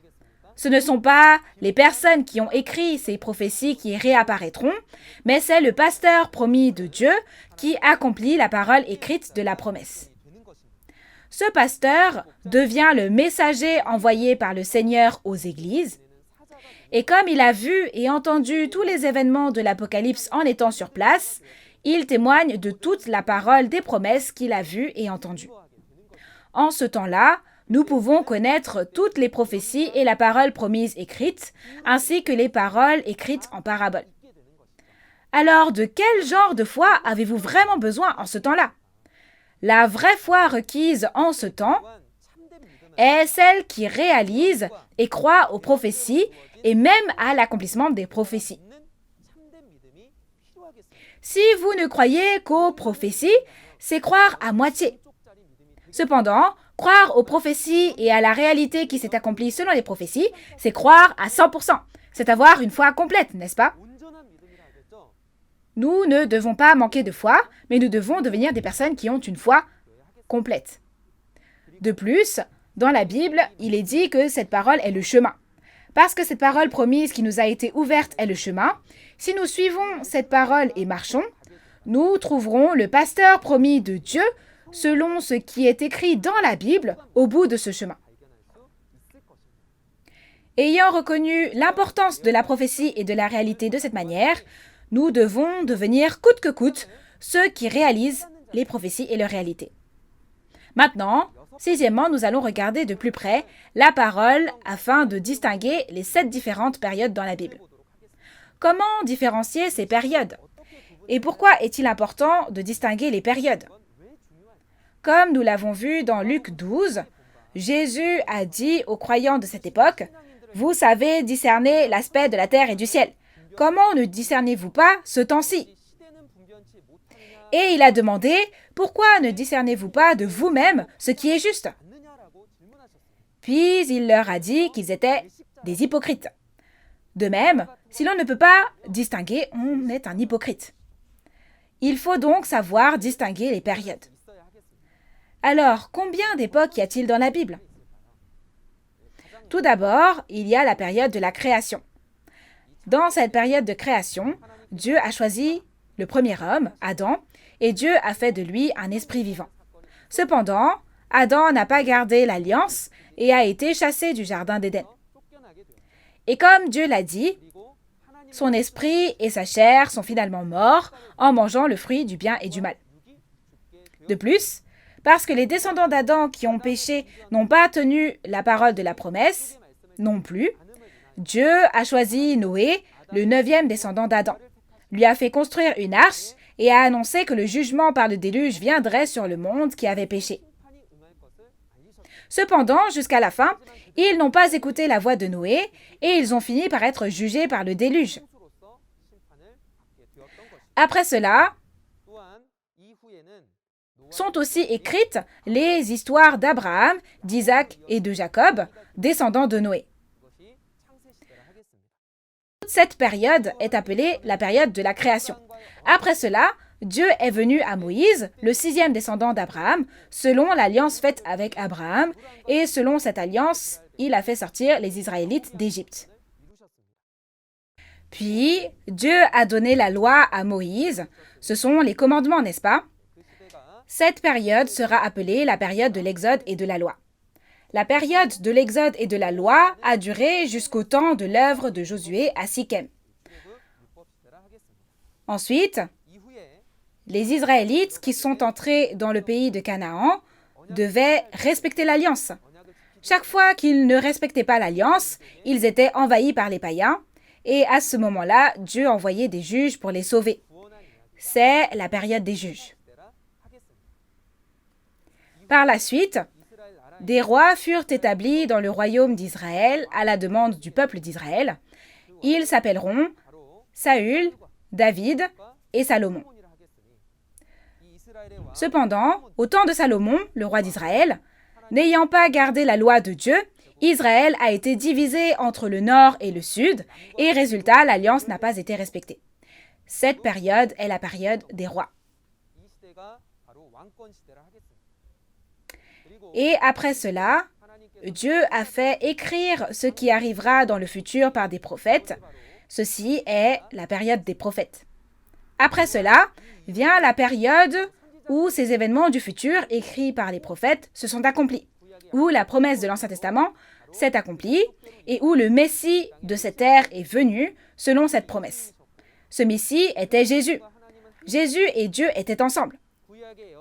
Ce ne sont pas les personnes qui ont écrit ces prophéties qui réapparaîtront, mais c'est le pasteur promis de Dieu qui accomplit la parole écrite de la promesse. Ce pasteur devient le messager envoyé par le Seigneur aux églises, et comme il a vu et entendu tous les événements de l'Apocalypse en étant sur place, il témoigne de toute la parole des promesses qu'il a vues et entendues. En ce temps-là, nous pouvons connaître toutes les prophéties et la parole promise écrite, ainsi que les paroles écrites en parabole. Alors, de quel genre de foi avez-vous vraiment besoin en ce temps-là? La vraie foi requise en ce temps est celle qui réalise et croit aux prophéties et même à l'accomplissement des prophéties. Si vous ne croyez qu'aux prophéties, c'est croire à moitié. Cependant, croire aux prophéties et à la réalité qui s'est accomplie selon les prophéties, c'est croire à 100%. C'est avoir une foi complète, n'est-ce pas? Nous ne devons pas manquer de foi, mais nous devons devenir des personnes qui ont une foi complète. De plus, dans la Bible, il est dit que cette parole est le chemin. Parce que cette parole promise qui nous a été ouverte est le chemin, si nous suivons cette parole et marchons, nous trouverons le pasteur promis de Dieu selon ce qui est écrit dans la Bible au bout de ce chemin. Ayant reconnu l'importance de la prophétie et de la réalité de cette manière, nous devons devenir coûte que coûte ceux qui réalisent les prophéties et leur réalité. Maintenant, sixièmement, nous allons regarder de plus près la parole afin de distinguer les 7 différentes périodes dans la Bible. Comment différencier ces périodes? Et pourquoi est-il important de distinguer les périodes? Comme nous l'avons vu dans Luc 12, Jésus a dit aux croyants de cette époque, « Vous savez discerner l'aspect de la terre et du ciel. Comment ne discernez-vous pas ce temps-ci » Et il a demandé, « Pourquoi ne discernez-vous pas de vous-même ce qui est juste ?» Puis il leur a dit qu'ils étaient des hypocrites. De même, si l'on ne peut pas distinguer, on est un hypocrite. Il faut donc savoir distinguer les périodes. Alors, combien d'époques y a-t-il dans la Bible? Tout d'abord, il y a la période de la création. Dans cette période de création, Dieu a choisi le premier homme, Adam, et Dieu a fait de lui un esprit vivant. Cependant, Adam n'a pas gardé l'alliance et a été chassé du jardin d'Éden. Et comme Dieu l'a dit, son esprit et sa chair sont finalement morts en mangeant le fruit du bien et du mal. De plus, Parce que les descendants d'Adam qui ont péché n'ont pas tenu la parole de la promesse, non plus. Dieu a choisi Noé, le 9e descendant d'Adam, lui a fait construire une arche et a annoncé que le jugement par le déluge viendrait sur le monde qui avait péché. Cependant, jusqu'à la fin, ils n'ont pas écouté la voix de Noé et ils ont fini par être jugés par le déluge. Après cela, sont aussi écrites les histoires d'Abraham, d'Isaac et de Jacob, descendants de Noé. Toute cette période est appelée la période de la création. Après cela, Dieu est venu à Moïse, le 6e descendant d'Abraham, selon l'alliance faite avec Abraham, et selon cette alliance, il a fait sortir les Israélites d'Égypte. Puis, Dieu a donné la loi à Moïse. Ce sont les commandements, n'est-ce pas? Cette période sera appelée la période de l'Exode et de la loi. La période de l'Exode et de la loi a duré jusqu'au temps de l'œuvre de Josué à Sichem. Ensuite, les Israélites qui sont entrés dans le pays de Canaan devaient respecter l'alliance. Chaque fois qu'ils ne respectaient pas l'alliance, ils étaient envahis par les païens, et à ce moment-là, Dieu envoyait des juges pour les sauver. C'est la période des juges. Par la suite, des rois furent établis dans le royaume d'Israël à la demande du peuple d'Israël. Ils s'appelleront Saül, David et Salomon. Cependant, au temps de Salomon, le roi d'Israël, n'ayant pas gardé la loi de Dieu, Israël a été divisé entre le nord et le sud, et résultat, l'alliance n'a pas été respectée. Cette période est la période des rois. Et après cela, Dieu a fait écrire ce qui arrivera dans le futur par des prophètes. Ceci est la période des prophètes. Après cela, vient la période où ces événements du futur écrits par les prophètes se sont accomplis, où la promesse de l'Ancien Testament s'est accomplie et où le Messie de cette ère est venu selon cette promesse. Ce Messie était Jésus. Jésus et Dieu étaient ensemble.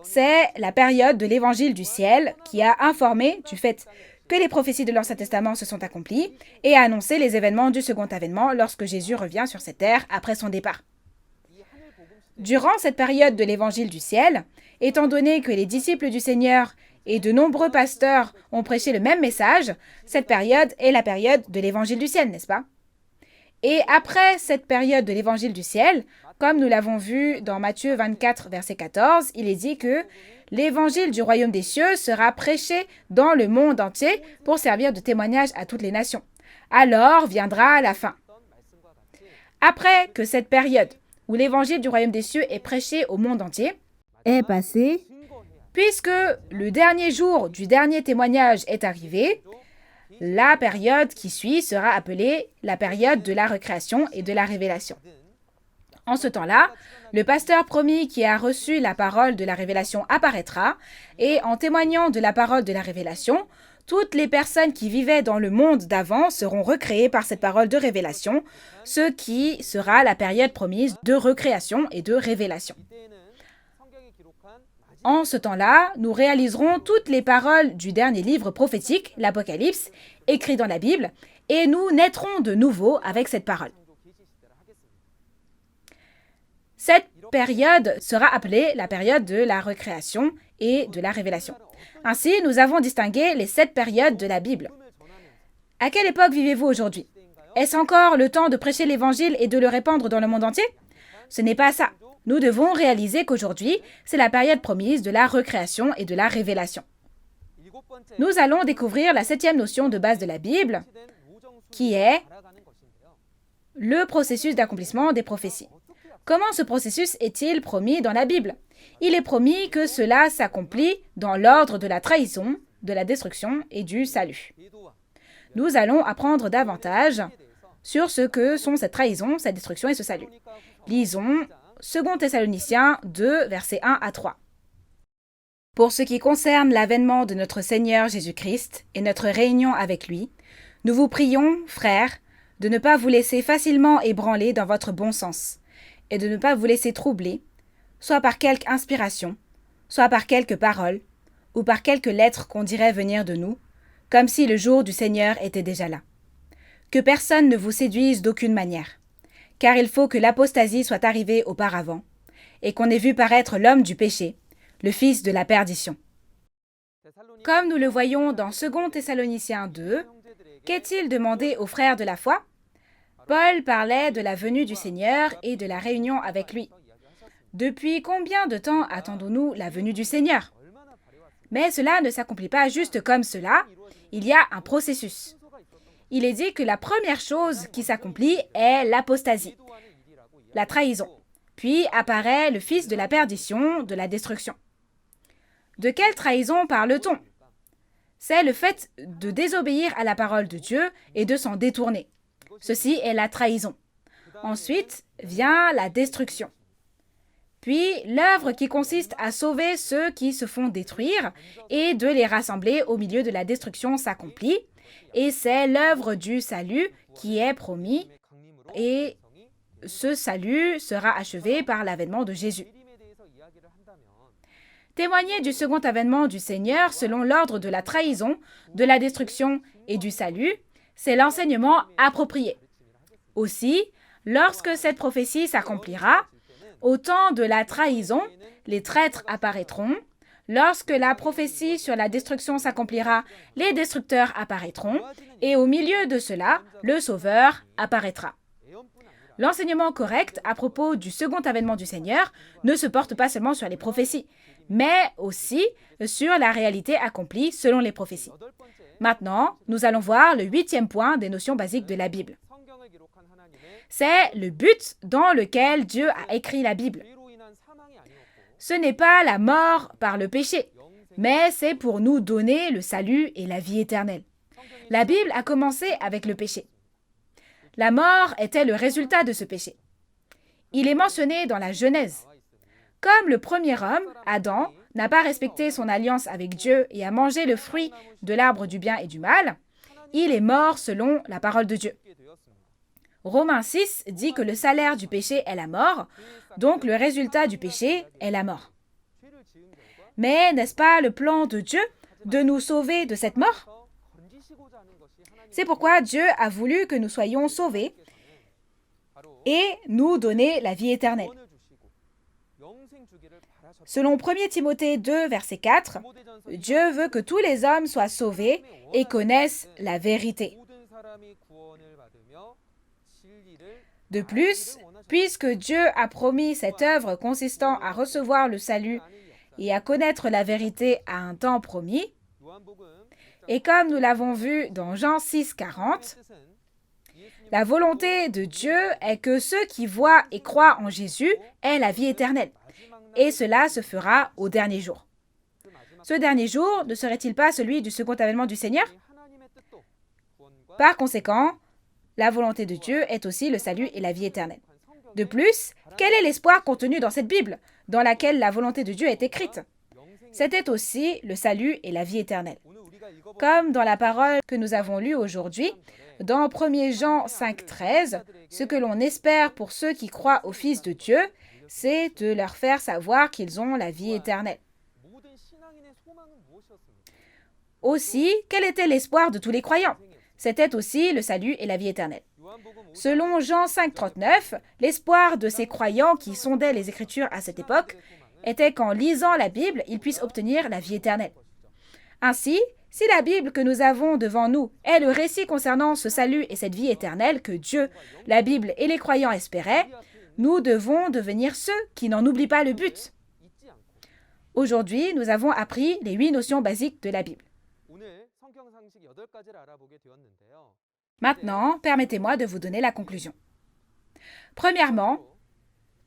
C'est la période de l'évangile du ciel qui a informé du fait que les prophéties de l'Ancien Testament se sont accomplies et a annoncé les événements du second avènement lorsque Jésus revient sur cette terre après son départ. Durant cette période de l'évangile du ciel, étant donné que les disciples du Seigneur et de nombreux pasteurs ont prêché le même message, cette période est la période de l'évangile du ciel, n'est-ce pas? Et après cette période de l'évangile du ciel, comme nous l'avons vu dans Matthieu 24, verset 14, il est dit que l'évangile du royaume des cieux sera prêché dans le monde entier pour servir de témoignage à toutes les nations. Alors viendra la fin. Après que cette période où l'évangile du royaume des cieux est prêché au monde entier est passée, puisque le dernier jour du dernier témoignage est arrivé, la période qui suit sera appelée la période de la recréation et de la révélation. En ce temps-là, le pasteur promis qui a reçu la parole de la révélation apparaîtra et en témoignant de la parole de la révélation, toutes les personnes qui vivaient dans le monde d'avant seront recréées par cette parole de révélation, ce qui sera la période promise de recréation et de révélation. En ce temps-là, nous réaliserons toutes les paroles du dernier livre prophétique, l'Apocalypse, écrit dans la Bible, et nous naîtrons de nouveau avec cette parole. Cette période sera appelée la période de la recréation et de la révélation. Ainsi, nous avons distingué les 7 périodes de la Bible. À quelle époque vivez-vous aujourd'hui? Est-ce encore le temps de prêcher l'Évangile et de le répandre dans le monde entier? Ce n'est pas ça. Nous devons réaliser qu'aujourd'hui, c'est la période promise de la recréation et de la révélation. Nous allons découvrir la 7e notion de base de la Bible, qui est le processus d'accomplissement des prophéties. Comment ce processus est-il promis dans la Bible? Il est promis que cela s'accomplit dans l'ordre de la trahison, de la destruction et du salut. Nous allons apprendre davantage sur ce que sont cette trahison, cette destruction et ce salut. Lisons 2 Thessaloniciens 2, versets 1 à 3. Pour ce qui concerne l'avènement de notre Seigneur Jésus-Christ et notre réunion avec lui, nous vous prions, frères, de ne pas vous laisser facilement ébranler dans votre bon sens, et de ne pas vous laisser troubler, soit par quelque inspiration, soit par quelque parole, ou par quelques lettres qu'on dirait venir de nous, comme si le jour du Seigneur était déjà là. Que personne ne vous séduise d'aucune manière, car il faut que l'apostasie soit arrivée auparavant, et qu'on ait vu paraître l'homme du péché, le fils de la perdition. Comme nous le voyons dans 2 Thessaloniciens 2, qu'est-il demandé aux frères de la foi? Paul parlait de la venue du Seigneur et de la réunion avec lui. Depuis combien de temps attendons-nous la venue du Seigneur? Mais cela ne s'accomplit pas juste comme cela, il y a un processus. Il est dit que la première chose qui s'accomplit est l'apostasie, la trahison. Puis apparaît le fils de la perdition, de la destruction. De quelle trahison parle-t-on? C'est le fait de désobéir à la parole de Dieu et de s'en détourner. Ceci est la trahison. Ensuite vient la destruction. Puis l'œuvre qui consiste à sauver ceux qui se font détruire et de les rassembler au milieu de la destruction s'accomplit. Et c'est l'œuvre du salut qui est promis. Et ce salut sera achevé par l'avènement de Jésus. Témoigner du second avènement du Seigneur selon l'ordre de la trahison, de la destruction et du salut, c'est l'enseignement approprié. Aussi, lorsque cette prophétie s'accomplira, au temps de la trahison, les traîtres apparaîtront. Lorsque la prophétie sur la destruction s'accomplira, les destructeurs apparaîtront. Et au milieu de cela, le Sauveur apparaîtra. L'enseignement correct à propos du second avènement du Seigneur ne se porte pas seulement sur les prophéties, mais aussi sur la réalité accomplie selon les prophéties. Maintenant, nous allons voir le 8e point des notions basiques de la Bible. C'est le but dans lequel Dieu a écrit la Bible. Ce n'est pas la mort par le péché, mais c'est pour nous donner le salut et la vie éternelle. La Bible a commencé avec le péché. La mort était le résultat de ce péché. Il est mentionné dans la Genèse. Comme le premier homme, Adam, n'a pas respecté son alliance avec Dieu et a mangé le fruit de l'arbre du bien et du mal, il est mort selon la parole de Dieu. Romains 6 dit que le salaire du péché est la mort, donc le résultat du péché est la mort. Mais n'est-ce pas le plan de Dieu de nous sauver de cette mort? C'est pourquoi Dieu a voulu que nous soyons sauvés et nous donner la vie éternelle. Selon 1 Timothée 2, verset 4, Dieu veut que tous les hommes soient sauvés et connaissent la vérité. De plus, puisque Dieu a promis cette œuvre consistant à recevoir le salut et à connaître la vérité à un temps promis, et comme nous l'avons vu dans Jean 6, 40, la volonté de Dieu est que ceux qui voient et croient en Jésus aient la vie éternelle. Et cela se fera au dernier jour. Ce dernier jour ne serait-il pas celui du second avènement du Seigneur? Par conséquent, la volonté de Dieu est aussi le salut et la vie éternelle. De plus, quel est l'espoir contenu dans cette Bible, dans laquelle la volonté de Dieu est écrite? C'était aussi le salut et la vie éternelle. Comme dans la parole que nous avons lue aujourd'hui, dans 1 Jean 5, 13, ce que l'on espère pour ceux qui croient au Fils de Dieu, c'est de leur faire savoir qu'ils ont la vie éternelle. Aussi, quel était l'espoir de tous les croyants? C'était aussi le salut et la vie éternelle. Selon Jean 5, 39, l'espoir de ces croyants qui sondaient les Écritures à cette époque était qu'en lisant la Bible, ils puissent obtenir la vie éternelle. Ainsi, si la Bible que nous avons devant nous est le récit concernant ce salut et cette vie éternelle que Dieu, la Bible et les croyants espéraient, nous devons devenir ceux qui n'en oublient pas le but. Aujourd'hui, nous avons appris les 8 notions basiques de la Bible. Maintenant, permettez-moi de vous donner la conclusion. Premièrement,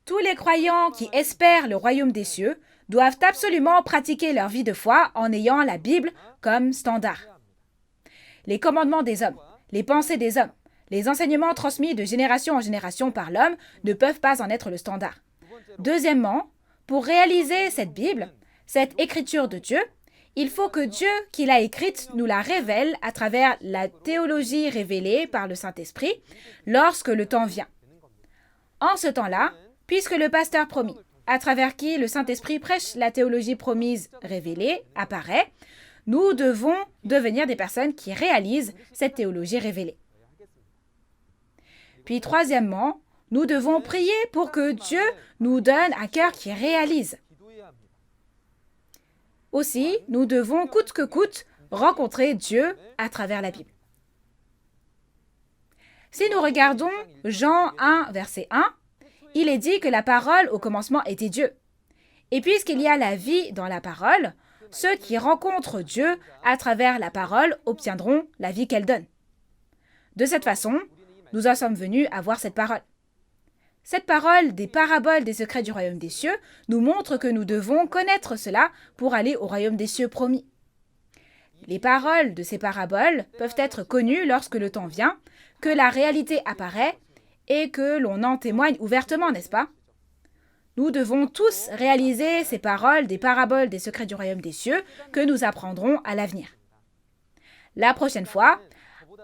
tous les croyants qui espèrent le royaume des cieux doivent absolument pratiquer leur vie de foi en ayant la Bible comme standard. Les commandements des hommes, les pensées des hommes, les enseignements transmis de génération en génération par l'homme ne peuvent pas en être le standard. Deuxièmement, pour réaliser cette Bible, cette écriture de Dieu, il faut que Dieu qui l'a écrite nous la révèle à travers la théologie révélée par le Saint-Esprit lorsque le temps vient. En ce temps-là, puisque le pasteur promis, à travers qui le Saint-Esprit prêche la théologie promise révélée, apparaît, nous devons devenir des personnes qui réalisent cette théologie révélée. Puis troisièmement, nous devons prier pour que Dieu nous donne un cœur qui réalise. Aussi, nous devons coûte que coûte rencontrer Dieu à travers la Bible. Si nous regardons Jean 1, verset 1, il est dit que la parole au commencement était Dieu. Et puisqu'il y a la vie dans la parole, ceux qui rencontrent Dieu à travers la parole obtiendront la vie qu'elle donne. De cette façon, nous en sommes venus à voir cette parole. Cette parole des paraboles des secrets du royaume des cieux nous montre que nous devons connaître cela pour aller au royaume des cieux promis. Les paroles de ces paraboles peuvent être connues lorsque le temps vient, que la réalité apparaît et que l'on en témoigne ouvertement, n'est-ce pas? Nous devons tous réaliser ces paroles des paraboles des secrets du royaume des cieux que nous apprendrons à l'avenir. La prochaine fois,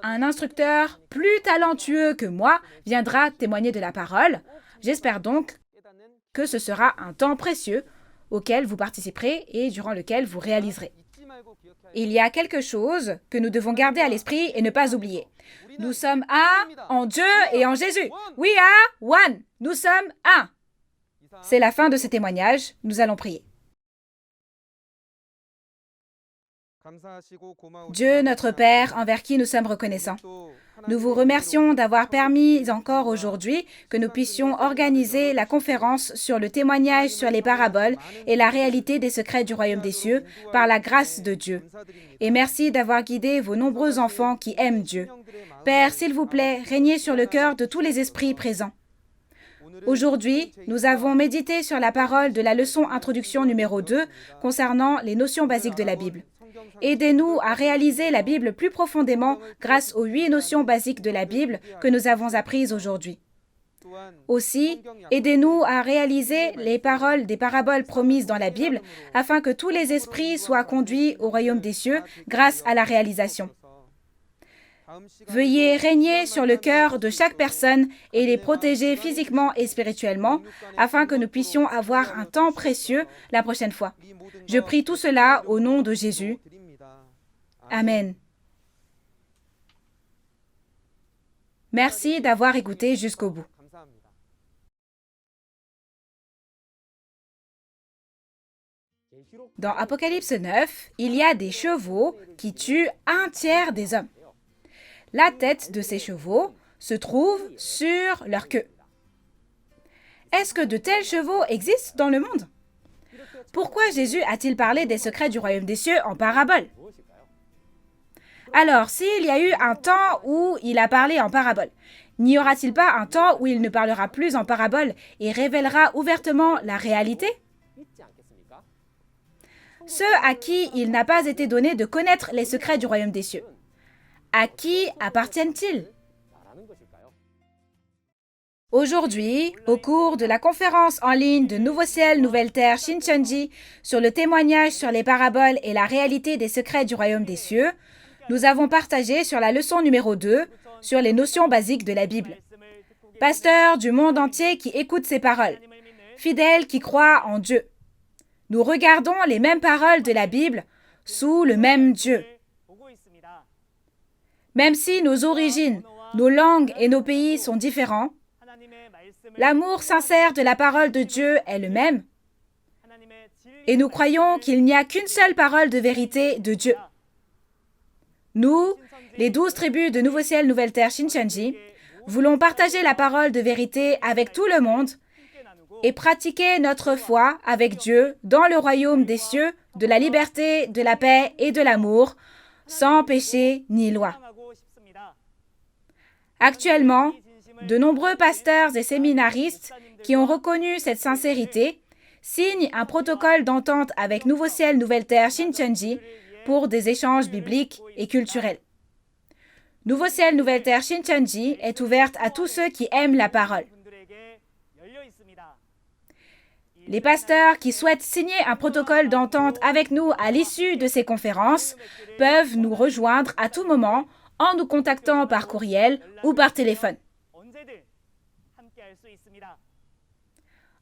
un instructeur plus talentueux que moi viendra témoigner de la parole. J'espère donc que ce sera un temps précieux auquel vous participerez et durant lequel vous réaliserez. Il y a quelque chose que nous devons garder à l'esprit et ne pas oublier. Nous sommes un en Dieu et en Jésus. We are one. Nous sommes un. C'est la fin de ce témoignage. Nous allons prier. Dieu, notre Père, envers qui nous sommes reconnaissants, nous vous remercions d'avoir permis encore aujourd'hui que nous puissions organiser la conférence sur le témoignage sur les paraboles et la réalité des secrets du royaume des cieux par la grâce de Dieu. Et merci d'avoir guidé vos nombreux enfants qui aiment Dieu. Père, s'il vous plaît, régnez sur le cœur de tous les esprits présents. Aujourd'hui, nous avons médité sur la parole de la leçon introduction numéro 2 concernant les notions basiques de la Bible. Aidez-nous à réaliser la Bible plus profondément grâce aux 8 notions basiques de la Bible que nous avons apprises aujourd'hui. Aussi, aidez-nous à réaliser les paroles des paraboles promises dans la Bible afin que tous les esprits soient conduits au royaume des cieux grâce à la réalisation. Veuillez régner sur le cœur de chaque personne et les protéger physiquement et spirituellement afin que nous puissions avoir un temps précieux la prochaine fois. Je prie tout cela au nom de Jésus. Amen. Merci d'avoir écouté jusqu'au bout. Dans Apocalypse 9, il y a des chevaux qui tuent un tiers des hommes. La tête de ces chevaux se trouve sur leur queue. Est-ce que de tels chevaux existent dans le monde? Pourquoi Jésus a-t-il parlé des secrets du royaume des cieux en parabole? Alors, s'il y a eu un temps où il a parlé en parabole, n'y aura-t-il pas un temps où il ne parlera plus en parabole et révélera ouvertement la réalité? Ceux à qui il n'a pas été donné de connaître les secrets du royaume des cieux, à qui appartiennent-ils? Aujourd'hui, au cours de la conférence en ligne de Nouveau Ciel, Nouvelle Terre Shincheonji sur le témoignage sur les paraboles et la réalité des secrets du royaume des cieux, nous avons partagé sur la leçon numéro 2 sur les notions basiques de la Bible. Pasteurs du monde entier qui écoutent ces paroles, fidèles qui croient en Dieu. Nous regardons les mêmes paroles de la Bible sous le même Dieu. Même si nos origines, nos langues et nos pays sont différents, l'amour sincère de la parole de Dieu est le même. Et nous croyons qu'il n'y a qu'une seule parole de vérité de Dieu. Nous, les 12 tribus de Nouveau Ciel, Nouvelle Terre Shincheonji, voulons partager la parole de vérité avec tout le monde et pratiquer notre foi avec Dieu dans le royaume des cieux, de la liberté, de la paix et de l'amour, sans péché ni loi. Actuellement, de nombreux pasteurs et séminaristes qui ont reconnu cette sincérité signent un protocole d'entente avec Nouveau Ciel, Nouvelle Terre Shincheonji pour des échanges bibliques et culturels. Nouveau Ciel, Nouvelle Terre Shincheonji est ouverte à tous ceux qui aiment la parole. Les pasteurs qui souhaitent signer un protocole d'entente avec nous à l'issue de ces conférences peuvent nous rejoindre à tout moment en nous contactant par courriel ou par téléphone.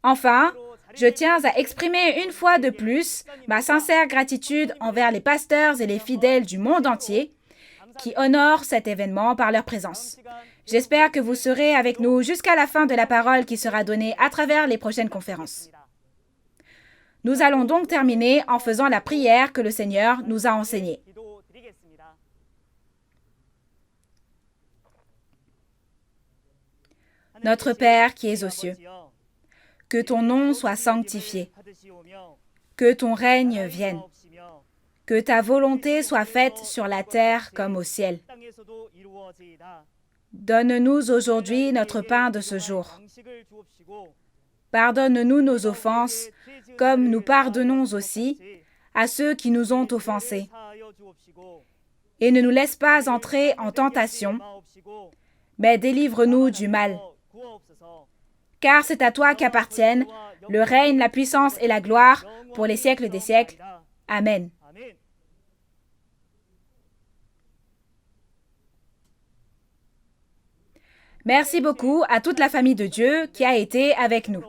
Enfin, je tiens à exprimer une fois de plus ma sincère gratitude envers les pasteurs et les fidèles du monde entier qui honorent cet événement par leur présence. J'espère que vous serez avec nous jusqu'à la fin de la parole qui sera donnée à travers les prochaines conférences. Nous allons donc terminer en faisant la prière que le Seigneur nous a enseignée. Notre Père qui es aux cieux, que ton nom soit sanctifié, que ton règne vienne, que ta volonté soit faite sur la terre comme au ciel. Donne-nous aujourd'hui notre pain de ce jour. Pardonne-nous nos offenses, comme nous pardonnons aussi à ceux qui nous ont offensés. Et ne nous laisse pas entrer en tentation, mais délivre-nous du mal. Car c'est à toi qu'appartiennent le règne, la puissance et la gloire pour les siècles des siècles. Amen. Merci beaucoup à toute la famille de Dieu qui a été avec nous.